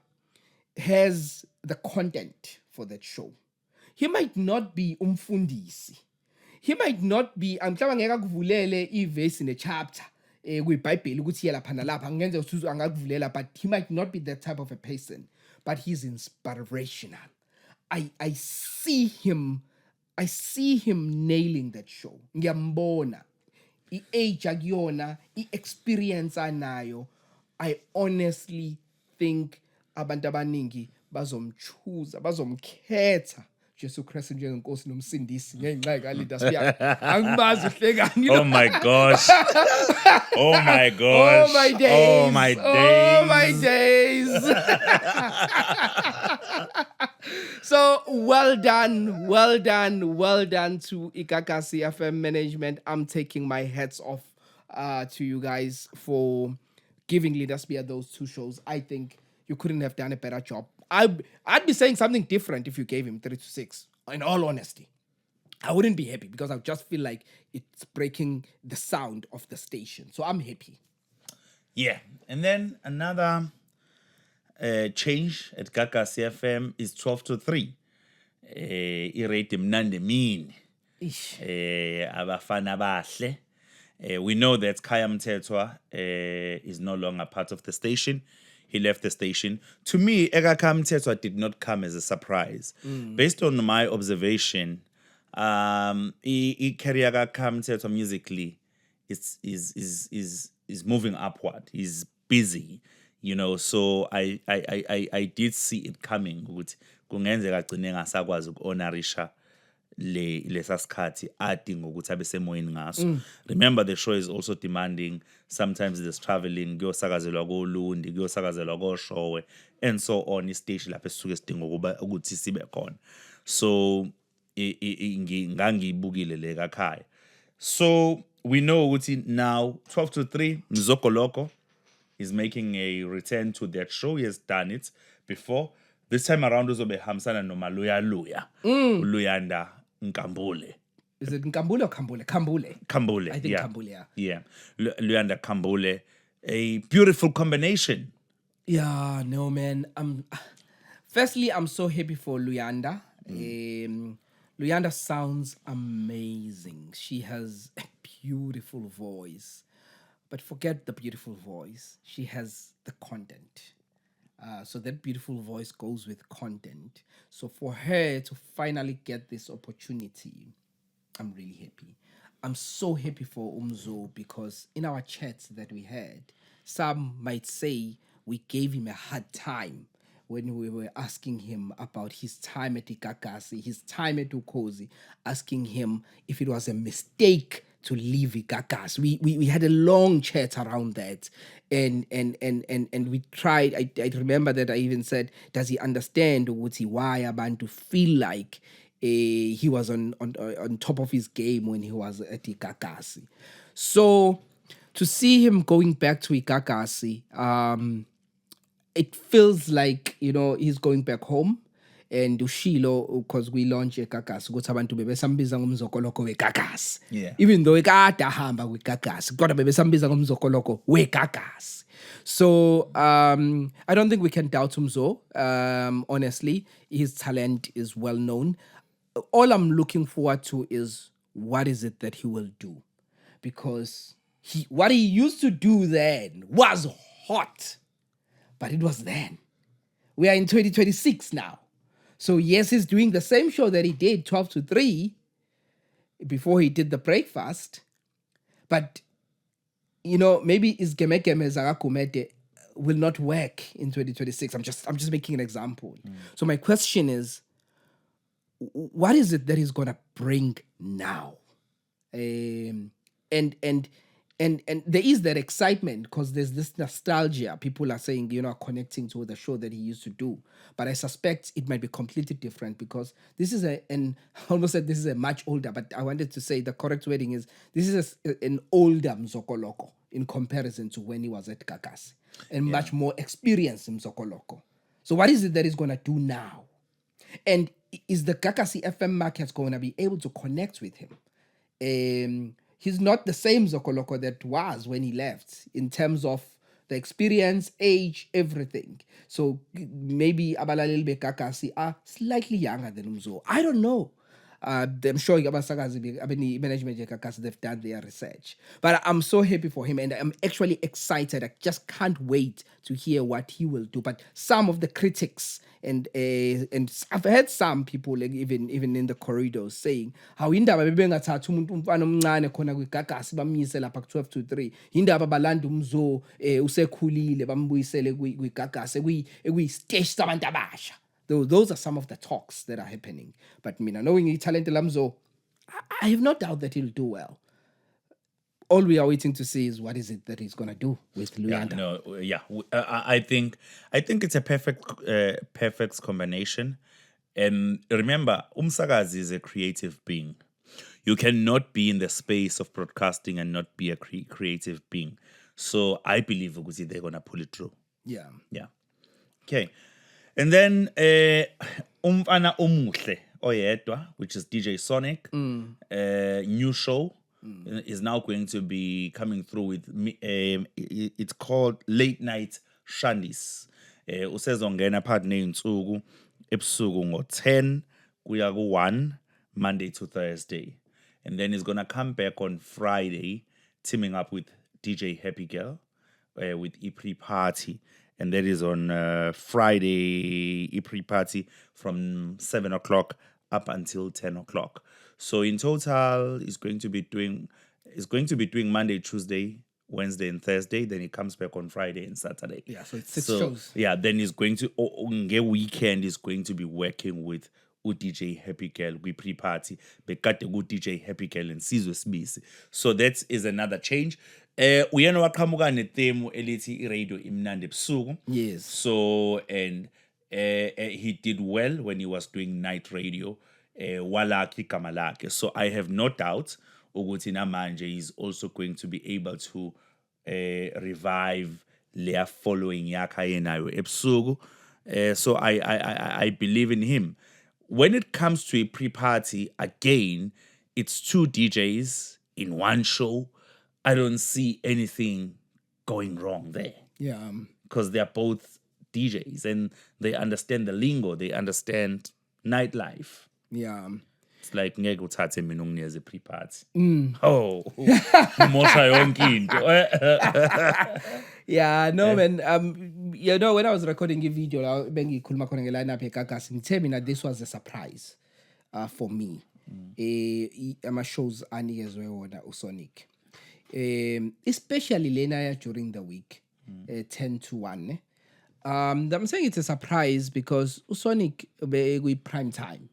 has the content for that show. He might not be umfundisi. He might not be, mhlawumbe ngeke akuvulele i-verse in a chapter kwiBhayibheli ukuthi yela phana lapha ngenze usuzu angakuvulela, but he might not be that type of a person, but he's inspirational. I see him nailing that show. Ngiyambona i-age akuyona, i-experience anayo. I honestly think abantu abaningi bazomkhetha Jesu Christ njengenkosi nomsindisi ngenxa kaLinda Spia. Angibazi uhlekani. Oh my gosh. Oh my Oh gosh. my days. Oh my days. Oh my days. So well done to Kakasi FM management. I'm taking my hats off to you guys for giving Linda Spia those two shows. I think you couldn't have done a better job. I'd be saying something different if you gave him 3 to 6. In all honesty, I wouldn't be happy because I just feel like it's breaking the sound of the station. So I'm happy. Yeah, and then another change at Kakasi FM is 12 to 3. Irate mnandi mini. Abafana bahle. We know that Khaya Mthethwa is no longer part of the station. He left the station. To me, Khaya Mthethwa did not come as a surprise. Based on my observation, career Khaya Mthethwa musically is moving upward. He's busy, so I did see it coming. Ukuthi kungenzeka agcine ngasakwazi uku-honorisha lesa sikhathi adinga ukuthi abe semoyeni ngaso. Remember, the show is also demanding. Sometimes there's traveling, kuyosakazelwa koLundi, kuyosakazelwa koShowe, and so on. Isiteshi lapho esisuke sidinga ukuthi sibe khona. So ngangiyibukile le kakhaya. So we know ukuthi now 12 to 3 Mzokoloko is making a return to that show. He has done it before. This time around uzobe hamsana noma Luya Luyanda Nkambule. Is it Nkambule or Kambule? Kambule. I think yeah. Kambule, yeah. Yeah. Luyanda Kambule. A beautiful combination. Yeah, no, man. Firstly, I'm so happy for Luyanda. Luyanda sounds amazing. She has a beautiful voice. But forget the beautiful voice. She has the content. So that beautiful voice goes with content. So for her to finally get this opportunity, I'm really happy. I'm so happy for Umzo because in our chats that we had, some might say we gave him a hard time when we were asking him about his time at Ikakasi, his time at Ukozi, asking him if it was a mistake leave Igagas. We had a long chat around that, and we tried. I remember that I even said, does he understand why abantu feel like he was on top of his game when he was at Igagasi? So to see him going back to Igagasi, it feels like, he's going back home. And ushilo because we launch eGagas ukuthi abantu bebesambiza ngomzokoloko weGagas. Yeah. Even though ekade ahamba kwiGagas kodwa bebesambiza ngomzokoloko weGagas. So I don't think we can doubt Umzo. Honestly, his talent is well known. All I'm looking forward to is what is it that he will do, because what he used to do then was hot, but it was then. We are in 2026 now. So yes, he's doing the same show that he did 12 to 3 before he did the breakfast. But, maybe his Gemegeme Zagakumete will not work in 2026. I'm just making an example. So my question is, what is it that he's going to bring now? And there is that excitement because there's this nostalgia. People are saying, connecting to the show that he used to do. But I suspect it might be completely different because this is I almost said this is a much older, but I wanted to say the correct wording is this is an older Mzokoloko in comparison to when he was at Gagas, and much more experienced Mzokoloko. So what is it that he's going to do now? And is the Gagasi FM market going to be able to connect with him? He's not the same Zokoloko that was when he left in terms of the experience, age, everything. So maybe Abalalil Bekakasi are slightly younger than Umzo. I don't know. I'm sure management they've done their research. But I'm so happy for him and I'm actually excited. I just can't wait to hear what he will do. But some of the critics and I've heard some people like, even in the corridors saying how indaba bebengathatha umuntu umfana omncane khona kwiGagasi bamyise lapha ku-12 to 3 indaba balanda Umzo usekhulile bambuyisele kwiGagasi ekuyi-stage sabantu abasha. Those are some of the talks that are happening. But knowing he talented Lamzo, I have no doubt that he'll do well. All we are waiting to see is what is it that he's gonna do with Luyanda. I think it's a perfect combination. And remember, Umsakazi is a creative being. You cannot be in the space of broadcasting and not be a creative being. So I believe they're gonna pull it through. Yeah. Okay. And then Umfana Omuhle Oyedwa, which is DJ Sonic, new show is now going to be coming through with it's called Late Night Shandis. Usezongena phakathi ney'nsuku ebusuku ngo-10 kuya ku-1 Monday to Thursday. And then he's going to come back on Friday teaming up with DJ Happy Girl with Ipri Party. And that is on Friday, Ipri Party from 7 o'clock up until 10 o'clock. So in total, he's going to be doing Monday, Tuesday, Wednesday, and Thursday. Then he comes back on Friday and Saturday. Yeah, so it's 6 shows. Yeah, then he's going to on the weekend. He's going to be working with DJ Happy Girl, we pre-party. Bekade good DJ Happy Girl and Sizwe Sibisi. So that is another change. Uyena waqhamuka netheme elithi iradio imnandi ebusuku. Yes. So and he did well when he was doing night radio. Walaki igama lakhe. So I have no doubt ukuthi namanje is also going to be able to revive their following yakha yenayo ebusuku. So I believe in him. When it comes to a pre-party, again, it's 2 DJs in one show. I don't see anything going wrong there. Yeah. Because they're both DJs and they understand the lingo. They understand nightlife. Yeah. It's like ngeke uthathe mina unginikeze pre-party. Oh, umosha yonke into. Yeah, no, man. When I was recording a video, bengikhuluma khona ngelineup eGagasi, ngithe mina this was a surprise for me. Ama shows anikezwe wona uSonic. Especially lena during the week, 10 to 1. I'm saying it's a surprise because uSonic be prime time,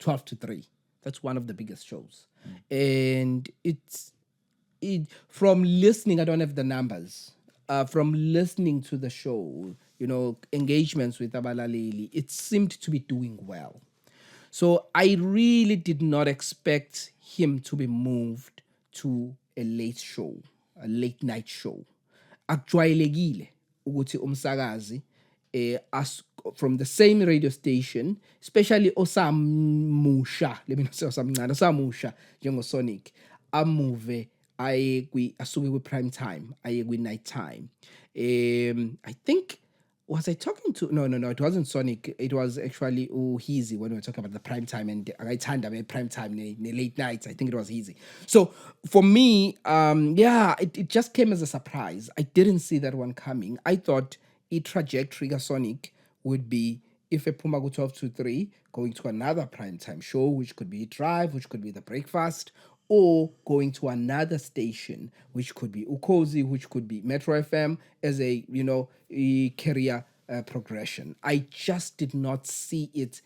12 to 3. That's one of the biggest shows. And from listening, I don't have the numbers. From listening to the show, engagements with Abalaleli, it seemed to be doing well. So I really did not expect him to be moved to a late night show. Akujwayelekile ukuthi umsakazi from the same radio station, especially osamusha, let me not say osamncane, osamusha njengoSonic, amuve asuke kwi-prime time, aye kwi-night time. I think, was I talking to, no, it wasn't Sonic, it was actually Heezy when we were talking about the prime time and akayithanda prime time late nights. I think it was Heezy. So for me, it just came as a surprise. I didn't see that one coming. I thought trajectory Sonic would be if a Puma go 12 to 3 going to another primetime show, which could be Drive, which could be The Breakfast, or going to another station, which could be Ukozi, which could be Metro FM as a career progression. I just did not see it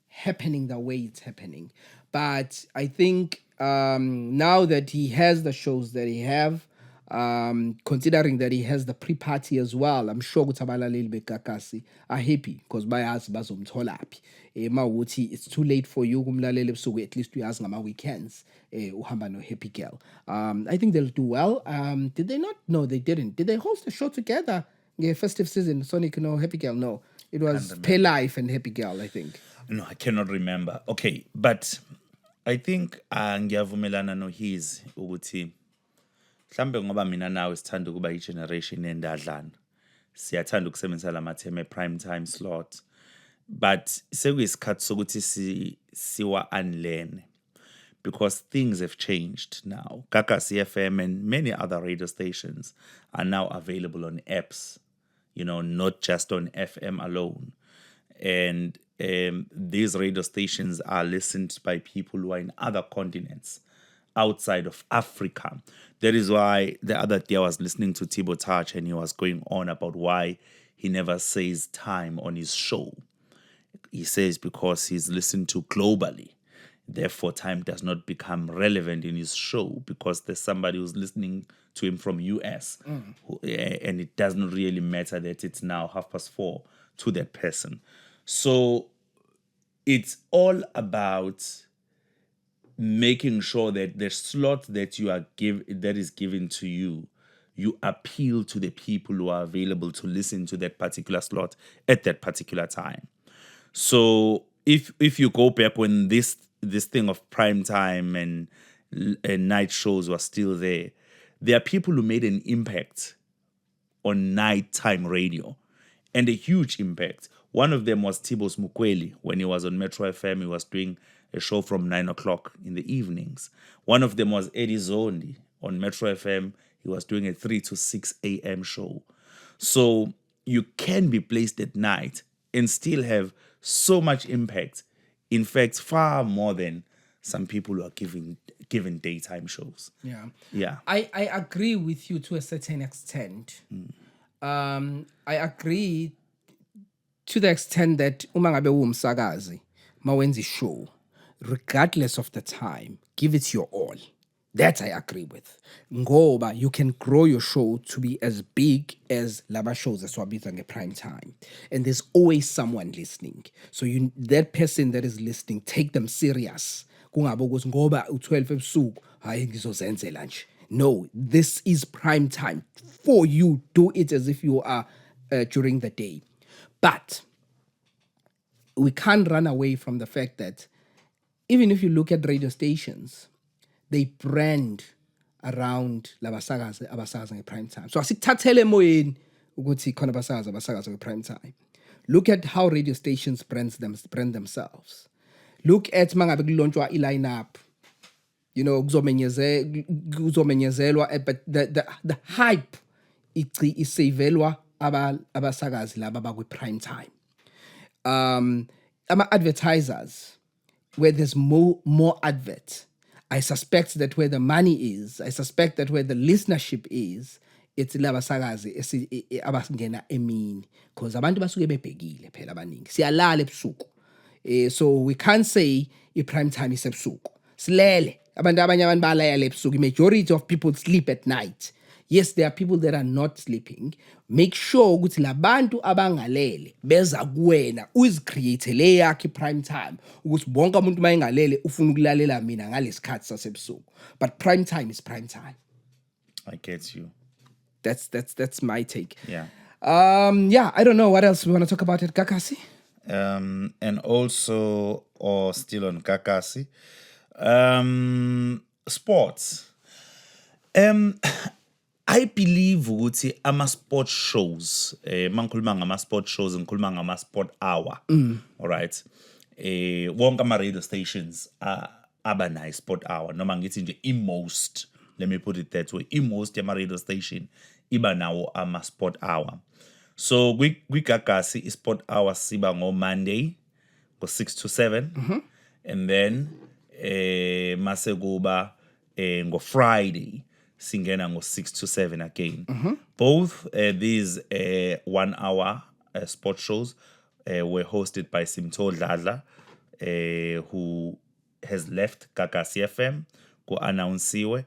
happening the way it's happening. But I think now that he has the shows that he have, considering that he has the pre-party as well, I'm sure ukuthi abalaleli beGagasi are happy because bayazi bazomtholaphi. Mawuthi it's too late for you kumlalela ebusuku, at least uyazi ngama weekends uhamba no Happy Girl. I think they'll do well. Did they not? No, they didn't. Did they host a show together? Yeah, festive season, Sonic, Happy Girl. No, it was Pay Life and Happy Girl, I think. No, I cannot remember. Okay, but I think ngiyavumelana no his ukuthi mhlambe ngoba mina nawe sithanda ukuba i-generation endadlana, siyathanda ukusebenzisa lamatheme prime time slot, but sekuyisikhathi sokuthi siwa unlearn because things have changed now. Gagasi FM and many other radio stations are now available on apps, not just on FM alone. And these radio stations are listened by people who are in other continents outside of Africa. That is why the other day I was listening to Thibaut Touch and he was going on about why he never says time on his show. He says because he's listened to globally. Therefore, time does not become relevant in his show because there's somebody who's listening to him from US. And it doesn't really matter that it's now 4:30 to that person. So it's all about making sure that the slot that that is given to you, you appeal to the people who are available to listen to that particular slot at that particular time. So if you go back when this thing of prime time and night shows was still there are people who made an impact on nighttime radio, and a huge impact. One of them was Tibos Mukweli. When he was on Metro FM, he was doing a show from 9 o'clock in the evenings. One of them was Eddie Zondi. On Metro FM, he was doing a 3 to 6 a.m. show. So you can be placed at night and still have so much impact. In fact, far more than some people who are given daytime shows. Yeah. I agree with you to a certain extent. I agree to the extent that uma ngabe umsakazi mawenzi show, regardless of the time, give it your all. That I agree with. Ngoba you can grow your show to be as big as laba shows eswabizwa nge-prime time. And there's always someone listening. So that person that is listening, take them serious. Kungabe ukuthi ngoba u-12 ebusuku, hayi ngizozenzela nje. No, this is prime time for you. Do it as if you are during the day. But we can't run away from the fact that even if you look at radio stations, they brand around labasakazi abasakaza nge-prime time. So asikuthathele emoyeni ukuthi khona abasakaza nge-prime time. Look at how radio stations brand themselves. Look at mangabe kulonjwa i-lineup. Kuzomenyezelwa, but the hype isavelwa abasakazi laba bakwi-prime time. Advertisers, where there's more advert, I suspect that where the money is, I suspect that where the listenership is, it's labasakazi abasingena emini, because abantu basuke bebhekile phela abaningi siyalala ebusuku. So we can't say i-prime time is ebusuku, silele Abantu abanye abantu balayala ebusuku. Majority of people sleep at night. Yes, there are people that are not sleeping. Make sure ukuthi labantu abangalele beza kuwena uzicreatele yakhe prime time ukuthi bonke umuntu mayingalele ufuna ukulalela mina ngalesikhathi sasebusuku. But prime time is prime time. I get you. That's my take. Yeah. Yeah, I don't know what else we want to talk about at Kakasi. And also, or still on Kakasi, sports. I believe ukuthi ama-sport shows, mangikhuluma ngama-sport shows, ngikhuluma ngama-sport hour, all right? Wonke ama-radio stations abanayo sport hour, noma ngithi nje most, let me put it that way, most yama-radio station iba nawo ama-sport hour. So kwigagasi i-sport hour siba ngo-Monday, ngo-6 to 7, and then mase kuba ngo-Friday, singena ngo-6 to 7 again. Both these 1 hour sport shows were hosted by Simto Dladla, who has left Kakasi FM, ku-announsiwe,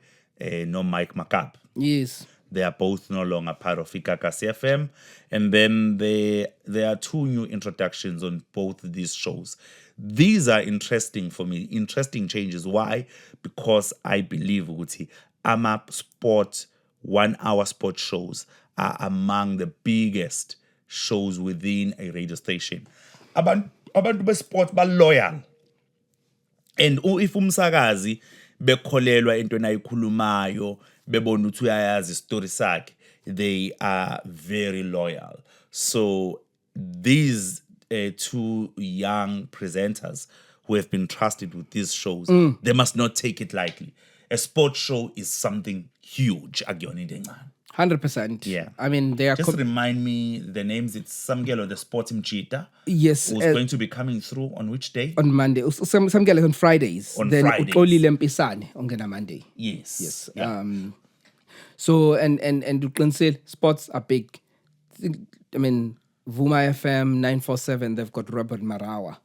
no Mike Makap. Yes. They are both no longer part of Kakasi FM. And then there are 2 new introductions on both these shows. These are interesting for me, interesting changes. Why? Because I believe ukuthi ama-sport 1 hour sport shows are among the biggest shows within a radio station. Abantu be-sport ba-loyal. And if umsakazi bekholelwa entweni ayikhulumayo, bebona ukuthi uyayazi story sakhe, they are very loyal. So these 2 young presenters who have been trusted with these shows, they must not take it lightly. A sports show is something huge. 100%. Yeah. I mean, they are... Just remind me the names. It's Samgelo, the Sports Mchita. Yes. Who's going to be coming through on which day? On Monday. Some girls on Fridays. On then Fridays. Uxolile Mpisane on Monday. Yes. Yes. Yeah. So, and Uqinile, sports are big. I mean, Vuma FM 947, they've got Robert Marawa.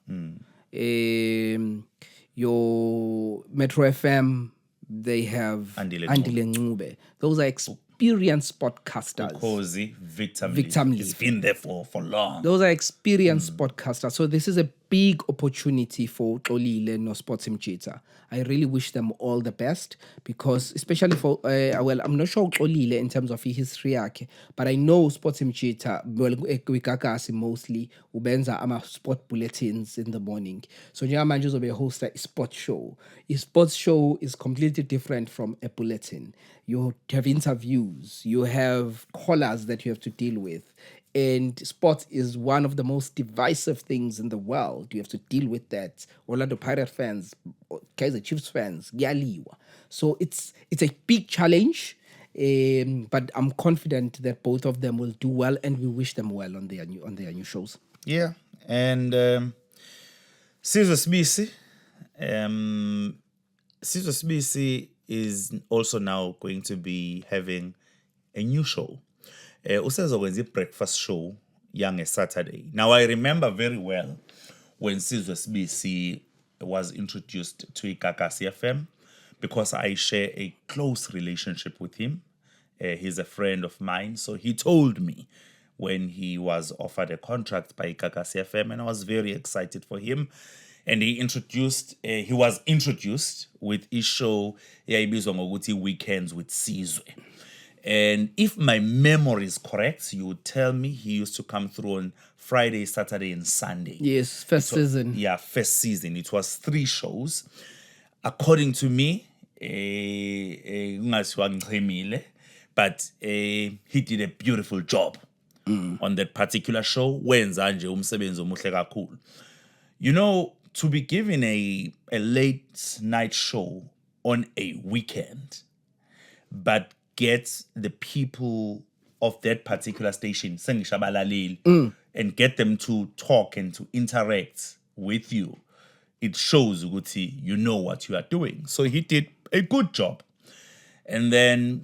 Your Metro FM, they have Andile Ncube. Those are experienced podcasters. Kozi, Victor Victor Mli. Mli. He's been there for long. Those are experienced podcasters. So this is a big opportunity for Xolile no Sports Mchita. I really wish them all the best because especially for, well, I'm not sure Xolile in terms of history yakhe, but I know Sports Mchita, well, Kakasi mostly, ubenza ama sport bulletins in the morning. So njengamanje uzobe host a sport show. A sports show is completely different from a bulletin. You have interviews, you have callers that you have to deal with. And sports is one of the most divisive things in the world. You have to deal with that. Orlando Pirate fans, Kaizer Chiefs fans, Gyaliwa. So it's a big challenge, but I'm confident that both of them will do well, and we wish them well on their new shows. Yeah, and Sizwe Sibisi, Sizwe Sibisi is also now going to be having a new show. Usezokwenza breakfast show young Saturday. Now I remember very well when Sizwe Sibisi was introduced to Kakasi FM because I share a close relationship with him. He's a friend of mine, so he told me when he was offered a contract by Kakasi FM, and I was very excited for him. And he was introduced with his show eyayibizwa ngokuthi Weekends with Sizwe. And if my memory is correct, you would tell me he used to come through on Friday, Saturday, and Sunday. Yes, first season. Yeah, first season. It was 3 shows. According to me, but he did a beautiful job on that particular show. You know, to be given a late night show on a weekend, but get the people of that particular station and get them to talk and to interact with you, it shows you know what you are doing. So he did a good job. And then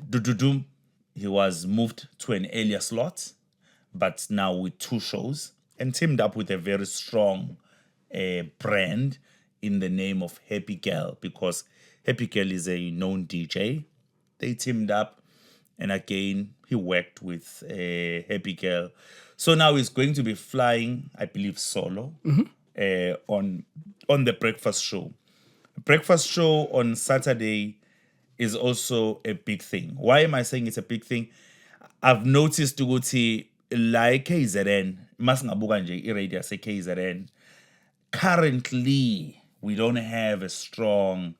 he was moved to an earlier slot, but now with 2 shows, and teamed up with a very strong brand in the name of Happy Girl, because Happy Girl is a known DJ. They teamed up, and again he worked with Happy Girl. So now he's going to be flying, I believe, solo on the breakfast show. Breakfast show on Saturday is also a big thing. Why am I saying it's a big thing? I've noticed ukuthi like KZN, masingabuka nje iradio yase KZN. Currently, we don't have a strong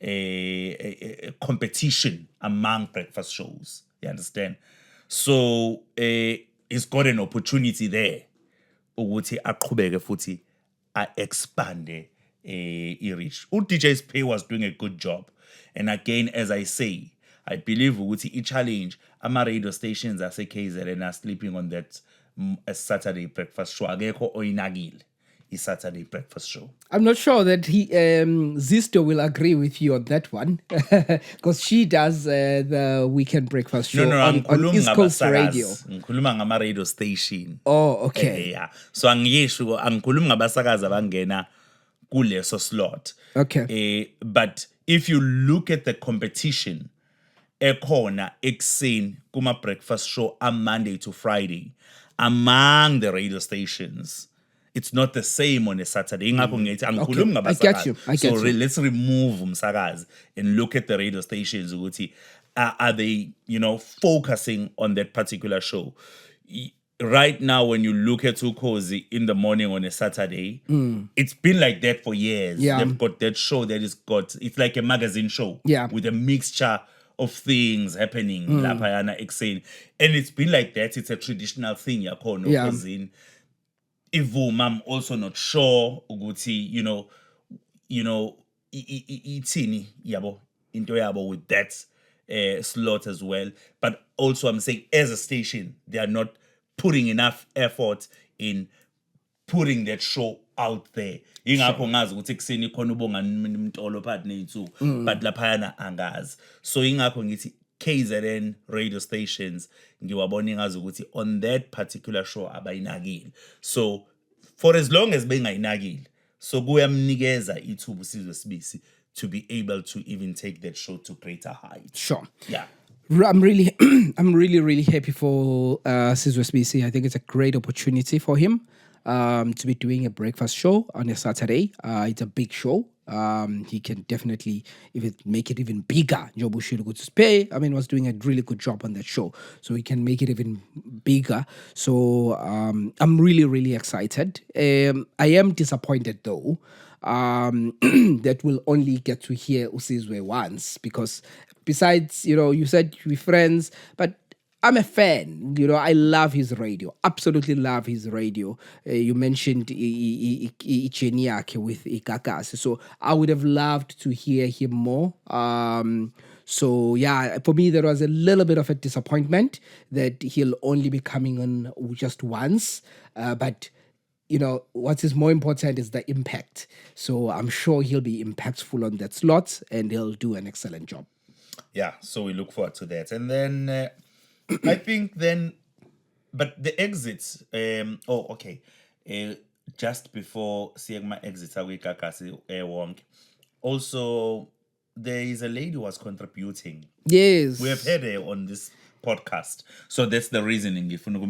a competition among breakfast shows. You understand? So he's got an opportunity there. Ukuthi aqhubeke futhi expande i-reach. DJ's Pay was doing a good job. And again, as I say, I believe ukuthi i-challenge ama-radio stations ase-KZN are sleeping on that Saturday breakfast show. Akekho oyinakile i-Saturday breakfast show. I'm not sure that Zisto will agree with you on that one because she does the weekend breakfast show on East Coast Radio. Ngikhuluma ngama-radio station. Oh, okay. Yeah. So angikhulumi ngabasakazi abangena kuleso slot. Okay. But if you look at the competition ekhona ekuseni kuma breakfast show on Monday to Friday among the radio stations, it's not the same on a Saturday. Okay. I get you. So let's remove umsakazi and look at the radio stations. Are they, focusing on that particular show? Right now, when you look at Ukhozi in the morning on a Saturday, it's been like that for years. Yeah. They've got that show it's like a magazine show. Yeah. With a mixture of things happening. Lapayana ekuseni. And it's been like that. It's a traditional thing. Yeah. Ivuma, I'm also not sure ukuthi ithini yabo into yabo with that slot as well. But also I'm saying as a station they are not putting enough effort in putting that show out there. Ingakho ngazi ukuthi ekseni khona ubonga Mtolo phakathi nethu but laphayana angazi. So ingakho ngithi KZN radio stations ngiwabona ngazi ukuthi on that particular show abayinakile. So for as long as bengayinakile, so kuyamnikeza ithuba uSizwe Sibisi to be able to even take that show to greater heights. Sure. Yeah. I'm really happy for Sizwe Sibisi. I think it's a great opportunity for him to be doing a breakfast show on a Saturday. It's a big show. He can definitely make it even bigger. Njobu Pay, was doing a really good job on that show. So he can make it even bigger. So I'm really excited. I am disappointed though that we'll only get to hear Usizwe once because besides, you said we're friends, but I'm a fan. I love his radio. Absolutely love his radio. You mentioned Icheniake with Ikakas. So I would have loved to hear him more. So yeah, for me, there was a little bit of a disappointment that he'll only be coming on just once. But what is more important is the impact. So I'm sure he'll be impactful on that slot and he'll do an excellent job. Yeah, so we look forward to that. And then I think but the exits, just before seeing my exits, also there is a lady who was contributing. Yes. We have had her on this podcast. So that's the reasoning if mention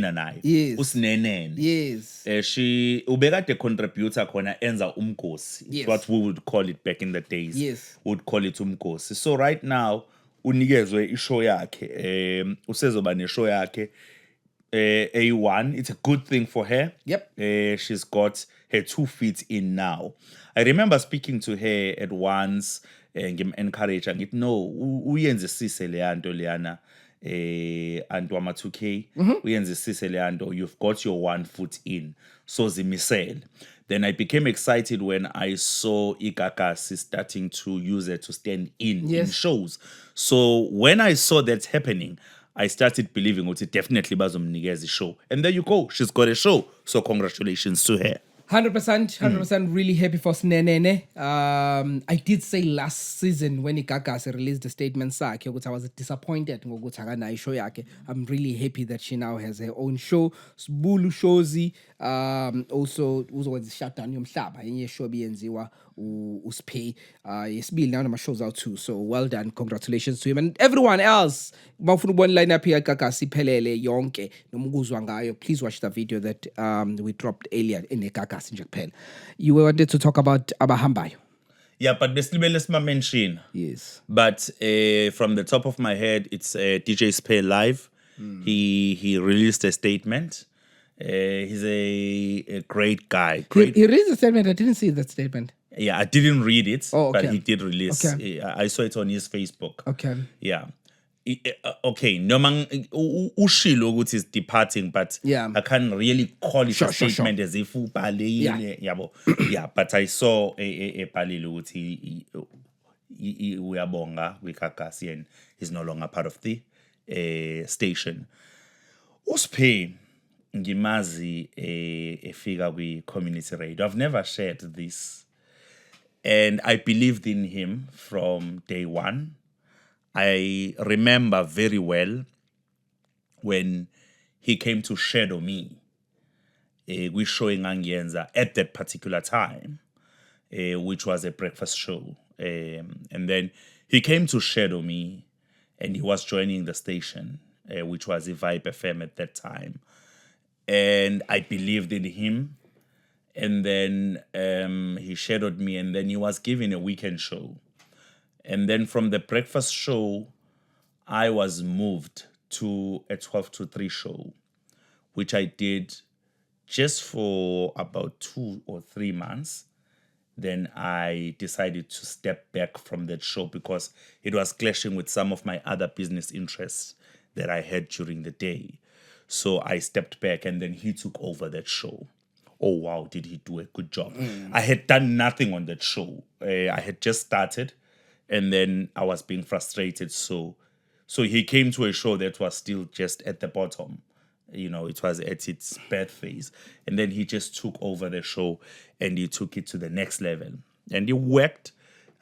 naye. Yes. Usinenene. Yes. She ubekade contributor khona enza umgosi. Yes. What we would call it back in the days. Yes. We would call it umgosi. So right now unikezwe ishow yakhe. Usezoba neshow yakhe. A1, it's a good thing for her. Yep. She's got her 2 feet in now. I remember speaking to her at once and encourage her. No, uyenzisise leyanto leyana antu ama 2K. Uyenzisise leyanto. You've got your 1 foot in. So zimisele. Then I became excited when I saw Ikakasi starting to use it to stand in shows. So when I saw that happening, I started believing it definitely bazomnikeza show. And there you go. She's got a show. So congratulations to her. 100% really happy for Snenene. I did say last season when Ikakasi released the statement sakhe ukuthi I was disappointed ngokuthi akanayo show yakhe. I'm really happy that she now has her own show. Sbulu Shozi Also uzokwenza i-shutdown yomhlaba enye show eyenziwa uSpay yesibili now nama shows out too, so well done, congratulations to him and everyone else. Mawufuna ukubona lineup yaGagasi iphelele yonke noma ukuzwa ngayo, please watch the video that we dropped earlier in eGagasi nje kuphela. You wanted to talk about abahambayo? Yeah, but besilibele mention. Yes. But from the top of my head, it's DJ Spay Live. He released a statement. He's a great guy. Great. He released a statement. I didn't see that statement. Yeah, I didn't read it, okay. but he did release. Okay. I saw it on his Facebook. Okay. Yeah. Okay, noma ushilo ukuthi is departing, but yeah. I can't really call it sure, a statement sure. as if upalile, yabo. Yeah, but I saw a palile ukuthi uyabonga kwiGagasi and he's no longer part of the station. uSpay ngimazi efika kwi-community radio. I've never shared this, and I believed in him from day one. I remember very well when he came to shadow me, we showing Angienza at that particular time, which was a breakfast show. And then he came to shadow me and he was joining the station, which was a Vibe FM at that time. And I believed in him. And then he shadowed me, and then he was giving a weekend show. And then from the breakfast show, I was moved to a 12 to 3 show, which I did just for about 2 or 3 months. Then I decided to step back from that show because it was clashing with some of my other business interests that I had during the day. So I stepped back, and then he took over that show. Oh, wow, did he do a good job. I had done nothing on that show. I had just started. And then I was being frustrated. So he came to a show that was still just at the bottom. You know, it was at its bad phase. And then he just took over the show and he took it to the next level. And he worked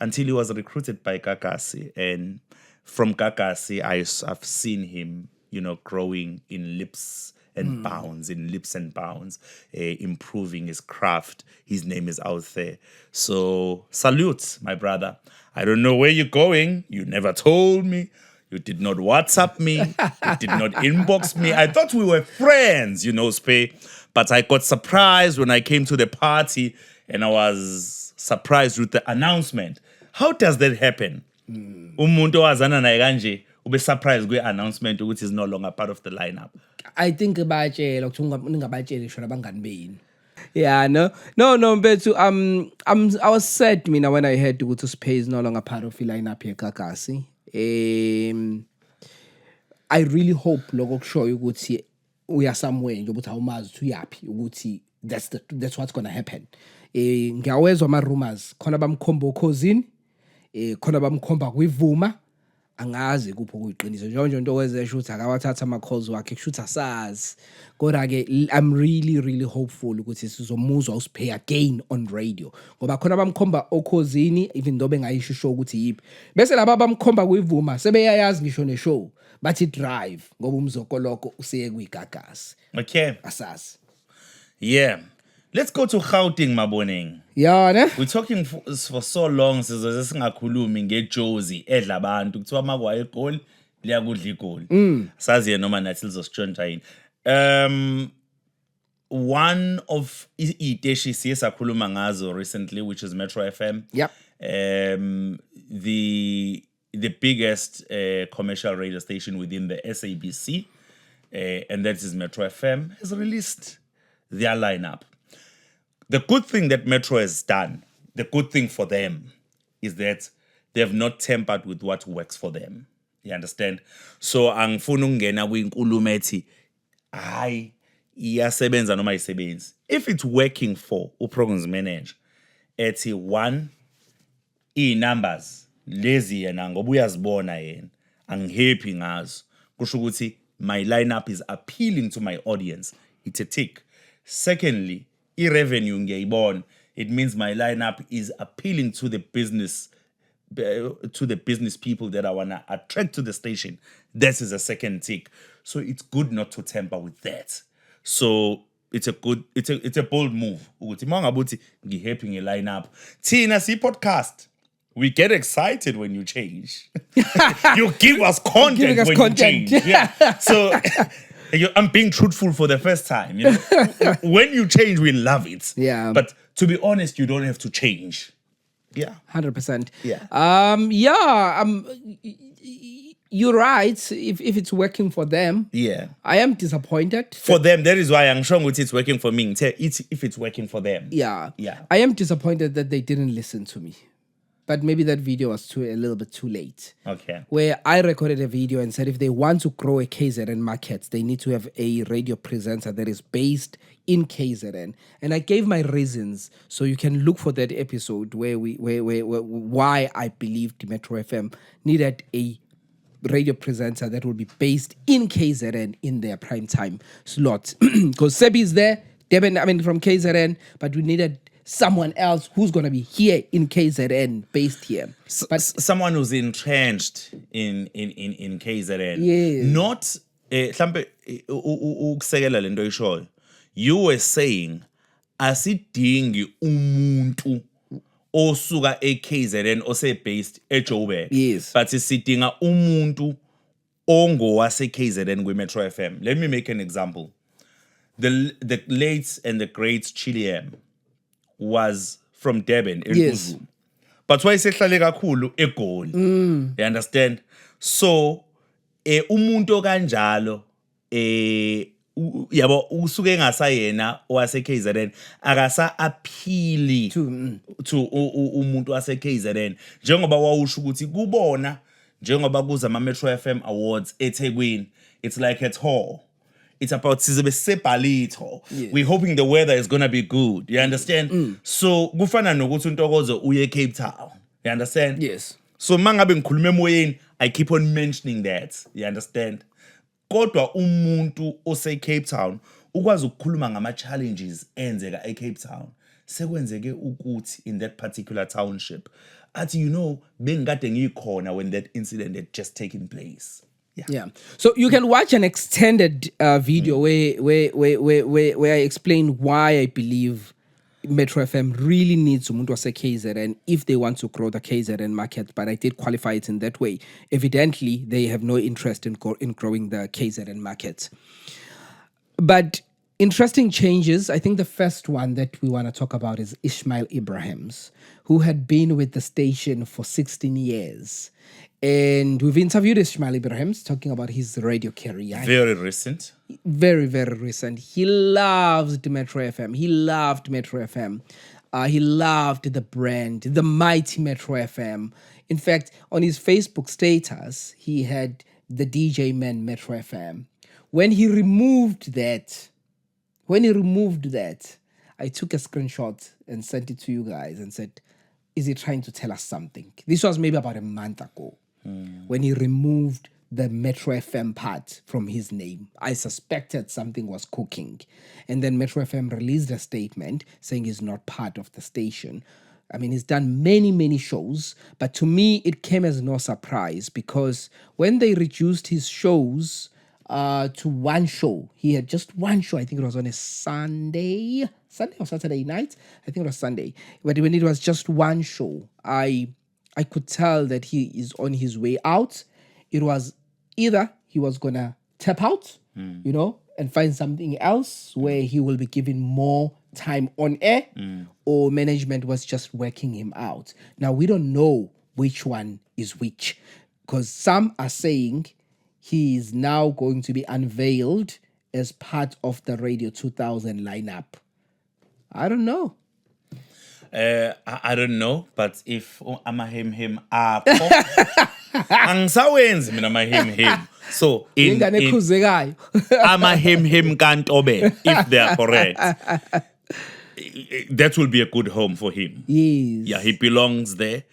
until he was recruited by Gagasi. And from Gagasi, I've seen him, you know, growing in leaps and bounds, improving his craft. His name is out there. So salute, my brother. I don't know where you're going. You never told me. You did not WhatsApp me. You did not inbox me. I thought we were friends, you know, Spay. But I got surprised when I came to the party and I was surprised with the announcement. How does that happen? Umuntu owazana naye kanje ube surprised kwi-announcement ukuthi is no longer part of the lineup. I think bayatshela ukuthi ningabatsheli shona abangani beni. Yeah, no, Mbetu. I was sad, mina, when I heard ukuthi uSpay is no longer part of the lineup here Gagasi. I really hope lokho kushoyo ukuthi uya somewhere nje ukuthi awumazi ukuthi uyapi ukuthi that's what's going to happen. Ngiyawezwa ama rumors khona bamkhomba ukhosini, khona bamkhomba kwivuma. Angazi kupho kuyiqiniso nje into okwezesha ukuthi akawathatha ama calls wakhe kushuthi asazi. Kodwa ke I'm really hopeful ukuthi sizomuzwa uSpay again on radio ngoba khona bamkhomba okhosini even though bengayisho show ukuthi yipi, bese laba bamkhomba kwivuma sebeyayazi ngisho ne show bathi drive ngoba umzoko lokho usiye kwiGagasi. Okay, asazi. Yeah, let's go to Gauteng, Maboneng. Yeah, ne? We're talking for so long sizoze singakhulumi ngeJozi edla abantu kuthiwa makwa egoli liyakudla igoli. Sazi noma nathi lizositshontsha yini. One of iteshi siye sakhuluma ngazo recently, which is Metro FM. Yep. The biggest commercial radio station within the SABC, and that is Metro FM, has released their lineup. The good thing that Metro has done, the good thing for them, is that they have not tampered with what works for them. You understand? So angifuna ukungena kwinkulumo ethi hayi iyasebenza noma ayisebenzi. If it's working for uprograms manager, ethi 1 numbers lezi yena ngoba uyazibona yena angihappy ngazo, kusho ukuthi my lineup is appealing to my audience, it's a tick. Secondly, revenue ngiyayibona, it means my lineup is appealing to the business people that I want to attract to the station. That is a second tick. So it's good not to tamper with that. So it's a bold move. Ukuthi mangabuthi ngihappy ngelineup. Thina si podcast. We get excited when you change. You give us content Giving us when content. you change. Yeah. So I'm being truthful for the first time. You know? When you change, we love it. Yeah. But to be honest, you don't have to change. Yeah. 100%. Yeah. You're right. If it's working for them, Yeah. I am disappointed. For them, that is why I'm sure it's working for me. If it's working for them. Yeah. Yeah. I am disappointed that they didn't listen to me. But maybe that video was a little bit too late. Okay. Where I recorded a video and said if they want to grow a KZN market, they need to have a radio presenter that is based in KZN. And I gave my reasons, so you can look for that episode where why I believed Metro FM needed a radio presenter that will be based in KZN in their prime time slot. Because Sebi is there, Deben, from KZN, but we needed someone else who's going to be here in KZN, based here. But someone who's entrenched in KZN. Yes. Not mhlambe ukusekela lento oyishoyo. You were saying asidingi umuntu osuka eKZN ose-based eJoburg. Yes. But sidinga umuntu ongowase KZN kwi-Metro FM. Let me make an example. The late and the great Chiliam was from Durban, Yes. But why sehlale kakhulu eGoli. You understand? So umuntu kanjalo yabo usuke engasayena owase KZN akasa appeal to umuntu wase KZN njengoba wawusho ukuthi kubona njengoba kuza ama Metro FM Awards eThekwini, it's like at hall. It's about sizobe sepalito. We're hoping the weather is gonna be good. You understand? So kufana nokuthi uNtokozo uye Cape Town. You understand? Yes. So mangabe ngikhuluma emoyeni, I keep on mentioning that. You understand? Kodwa umuntu ose Cape Town ukwazi ukukhuluma ngama challenges enzeka eCape Town. Sekwenzeke ukuthi in that particular township. Athi bengikade ngikhona when that incident had just taken place. Yeah. So you can watch an extended video where I explain why I believe Metro FM really needs umuntu wase KZN if they want to grow the KZN market. But I did qualify it in that way. Evidently, they have no interest in growing the KZN market. But interesting changes. I think the first one that we want to talk about is Ishmael Ibrahims, who had been with the station for 16 years. And we've interviewed Ishmael Ibrahims talking about his radio career. Very recent. Very, very recent. He loves the Metro FM. He loved Metro FM. He loved the brand, the mighty Metro FM. In fact, on his Facebook status, he had the DJ Man Metro FM. When he removed that, I took a screenshot and sent it to you guys and said, is he trying to tell us something? This was maybe about a month ago. When he removed the Metro FM part from his name, I suspected something was cooking. And then Metro FM released a statement saying he's not part of the station. I mean, he's done many, many shows, but to me, it came as no surprise because when they reduced his shows to one show, he had just one show. I think it was on a Sunday or Saturday night. I think it was Sunday. But when it was just one show, I could tell that he is on his way out. It was either he was going to tap out, and find something else where he will be given more time on air, or management was just working him out. Now, we don't know which one is which, because some are saying he is now going to be unveiled as part of the Radio 2000 lineup. I don't know. I don't know, but if him apho angisawenzi mina him. So in him kantobe, if they are correct, that will be a good home for him. Yes. Yeah, he belongs there.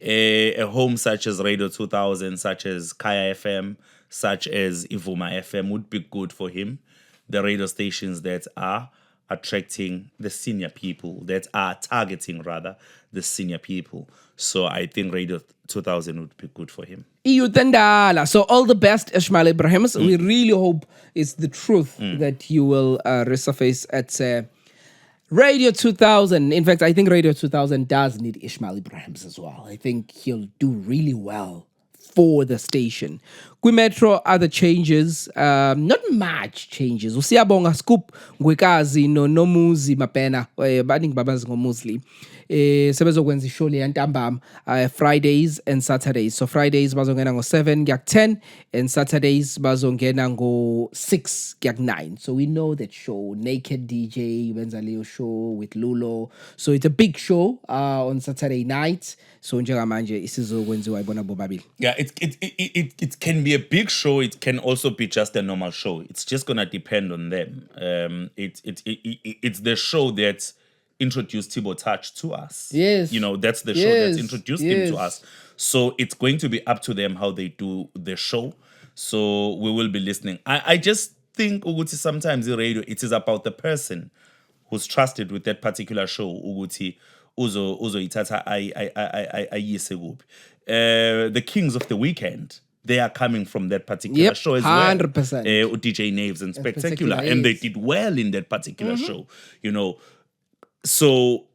A home such as Radio 2000, such as Kaya FM, such as Ivuma FM would be good for him. The radio stations that are attracting the senior people, that are targeting rather the senior people. So I think Radio 2000 would be good for him. Iyutendala. So all the best, Ishmael Ibrahims. We really hope it's the truth that you will resurface at Radio 2000. In fact, I think Radio 2000 does need Ishmael Ibrahims as well. I think he'll do really well for the station. Metro, other changes, not much changes. Usiyabonga Scoop Ngwekazi no Nomuzi Mapena baning babas ngomuzli. Sebezokwenza show le yantambama Fridays and Saturdays. So Fridays bazongena ngo7 kuyak 10 and Saturdays bazongena ngo6 kuyak 9. So we know that show. Naked DJ wenza leyo show with Lulo. So it's a big show on Saturday night. So njengamanje isizokwenziwa ibona bobabili. Yeah, it can be a big show. It can also be just a normal show. It's just gonna depend on them. It's the show that introduced Thibaut Touch to us. Yes. You know, that's the show that's introduced him to us. So it's going to be up to them how they do the show. So we will be listening. I just think Uguti sometimes the radio, it is about the person who's trusted with that particular show. Uguti uzo itata ayise kuphi. The Kings of the Weekend, they are coming from that particular show as 100%. well. DJ Naves and Spectacular. And they did well in that particular show. You know, so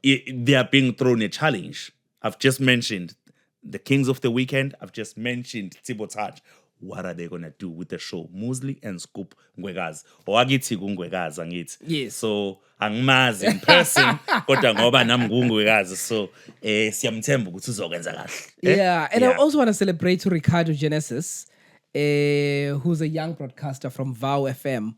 they are being thrown a challenge. I've just mentioned the Kings of the Weekend. I've just mentioned Thibaut Touch. What are they going to do with the show? Musli and Scoop Ngwekazi. Owakithi kungwekazi angithi. Yes. So angimazi in person kodwa ngoba nami ngungwekazi. So siyamthemba ukuthi uzokwenza kahle. Yeah, and I also want to celebrate Ricardo Genesis, who's a young broadcaster from Vow FM.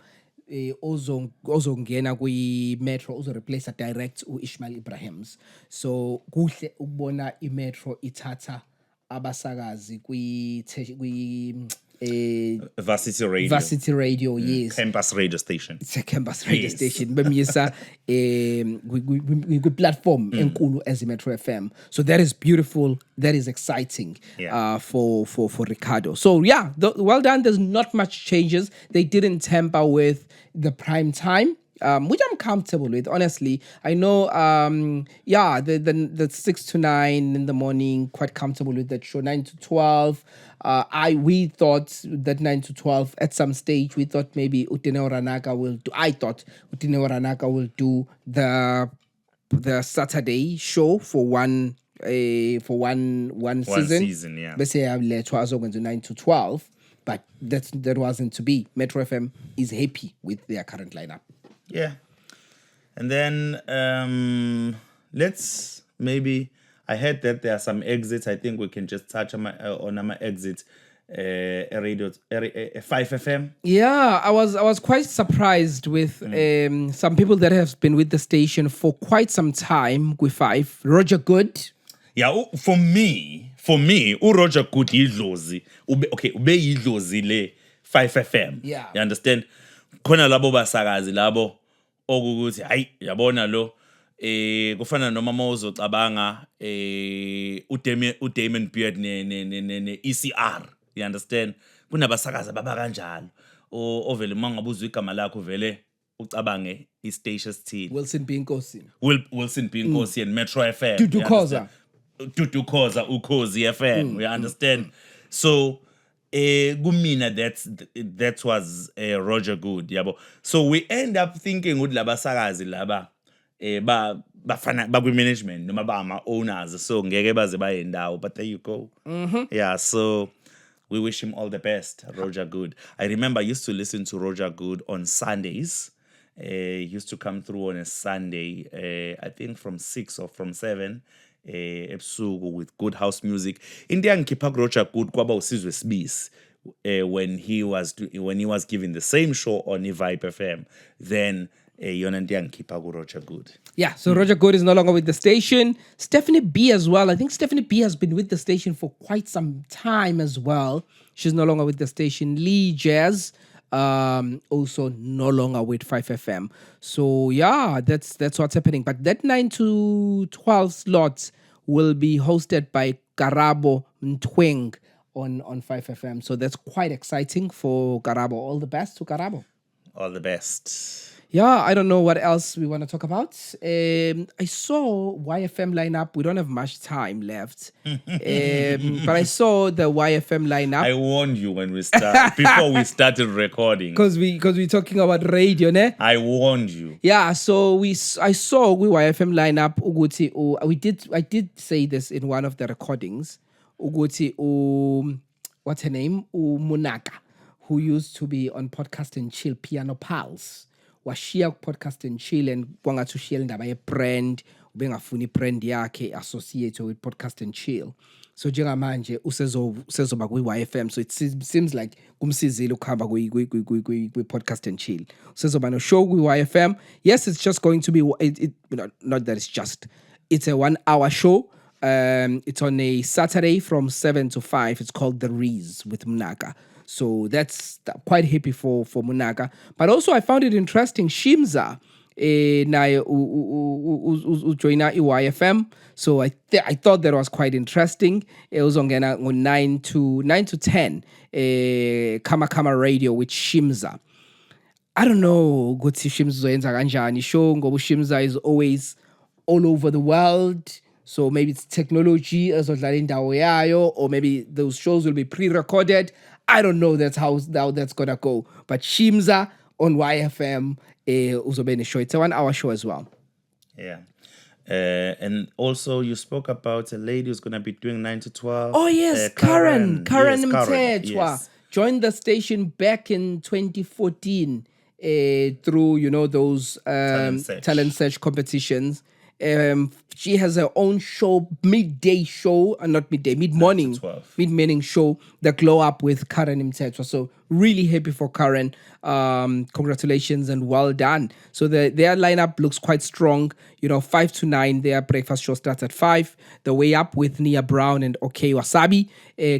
Ozongena kwi-Metro uzoreplace direct u-Ishmael Ibrahims. So kuhle ukubona i-Metro ithatha abasakazi kwi Varsity Radio, yes. Campus radio station. It's a campus radio station. Bemisa platform enkulu as Metro FM. So that is beautiful. That is exciting for Ricardo. So yeah, well done. There's not much changes. They didn't tamper with the prime time. Which I'm comfortable with, honestly. I know, the 6 to 9 in the morning, quite comfortable with that show. 9 to 12. We thought that 9 to 12 at some stage, we thought maybe Utineo Ranaka will do. I thought Utineo Ranaka will do the Saturday show for one season. Yeah. Let's say I'll going to 9 to 12, but that wasn't to be. Metro FM is happy with their current lineup. Yeah. And then let's maybe, I heard that there are some exits. I think we can just touch on our exit. Radio 5FM. Yeah, I was quite surprised with some people that have been with the station for quite some time with 5. Roger Good. Yeah, for me, Roger Good idlozi. Okay, ube idlozi le 5FM. Yeah. You understand? Khona labo basakazi labo okuthi hayi yabona lo kufana noma mawuzocabanga uDamon Beard ne ECR, you understand? Kunabasakazi baba kanjalo ovele mangabuzwa igama lakho vele ucabange istation sithini. Wilson B Nkosi. Wilson B Nkosi and Metro FM. Dudu Khoza Ukhozi FM, you understand? So kumina that was Roger Good, yabo. So we end up thinking ukuthi labasakazi laba bafana bakwi management noma ba ama owners, so ngeke baze baye ndawo, but there you go. Yeah, so we wish him all the best, Roger Good. I remember I used to listen to Roger Good on Sundays. He used to come through on a Sunday, I think from 6 or from 7. Ebusuku with good house music. Indian Kipak Roger Good kwaba usizwe sibisi when he was giving the same show on Vibe FM. Then yona Indian Kipak Roger Good. Yeah, so Roger Good is no longer with the station. Stephanie B as well. I think Stephanie B has been with the station for quite some time as well. She's no longer with the station. Lee Jazz also no longer with 5FM. So yeah, that's what's happening. But that 9 to 12 slot will be hosted by Karabo Ntweng on 5FM. So that's quite exciting for Karabo. All the best to Karabo. All the best. Yeah, I don't know what else we want to talk about. I saw YFM lineup. We don't have much time left, but I saw the YFM lineup. I warned you when we start before we started recording. Because we're talking about radio, ne? I warned you. Yeah, so I saw YFM lineup ukuthi I did say this in one of the recordings ukuthi what's her name? Munaka, who used to be on Podcast and Chill, Piano Pals. Washia Podcast and Chill and kwanga to share ndaba ye brand ubengafuni brand yakhe associated with Podcast and Chill. So njengamanje usezoba kwi-YFM, so it seems like kumsizile ukuhamba kwi-Podcast and Chill. Usezoba no show kwi-YFM. Yes, it's just going to be not that it's a 1 hour show. It's on a Saturday from 7 to 5. It's called The Rees with Munaka. So that's quite happy for Munaka. But also I found it interesting. Shimza naye ujoina i-YFM. So I thought that was quite interesting. It was on 9 to 10 Kama Radio with Shimza. I don't know ukuthi Shimza uzoyenza kanjani show ngoba Shimza is always all over the world. So maybe it's technology ezodlala indawo yayo, or maybe those shows will be pre-recorded. I don't know how that's gonna go. But Shimza on YFM uzobene show. It's a 1 hour show as well. Yeah. And also you spoke about a lady who's gonna be doing 9 to 12. Oh yes, Karen Mthethwa Yes. joined the station back in 2014 through those talent search competitions. She has her own show, mid-morning show, The Glow Up with Karen Mthethwa. So really happy for Karen. Congratulations and well done. So their lineup looks quite strong. 5 to 9, their breakfast show starts at 5. The Way Up with Nia Brown and OK Wasabi.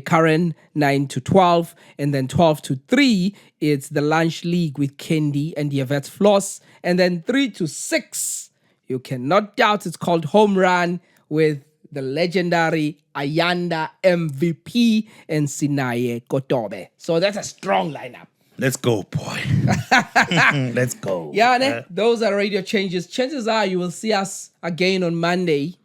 Karen, 9 to 12. And then 12 to 3, it's the Lunch League with Kendi and Yvette Floss. And then 3 to 6, you cannot doubt it's called Home Run with the legendary Ayanda MVP and Sinaye Kotobe. So that's a strong lineup. Let's go, boy. Let's go. Yeah, those are radio changes. Chances are you will see us again on Monday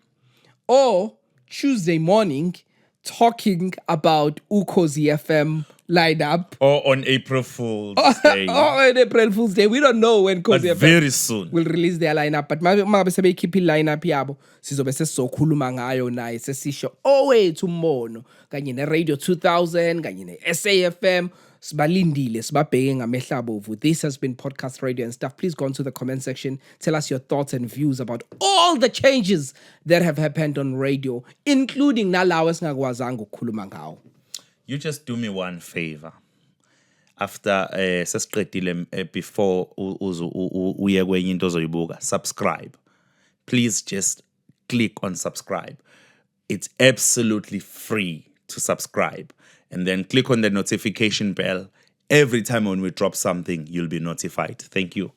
or Tuesday morning talking about Ukhozi FM lineup. Or on April Fool's Day. Or on April Fool's Day. We don't know when But Ukhozi FM very soon. will release their lineup. But mangabe sebeyikhipha lineup yabo sizobe sesizokhuluma ngayo naye sesisho owethu Mono kanye ne-Radio 2000 kanye ne-SAFM sibalindile sibabheke ngamehlo abovu. This has been Podcast Radio and Stuff. Please go into the comment section. Tell us your thoughts and views about all the changes that have happened on radio, including nalawo esingakwazanga ukukhuluma ngawo. You just do me one favor. After sesiqedile before uye kwenye into ozoyibuka, subscribe. Please just click on subscribe. It's absolutely free to subscribe. And then click on the notification bell. Every time when we drop something, you'll be notified. Thank you.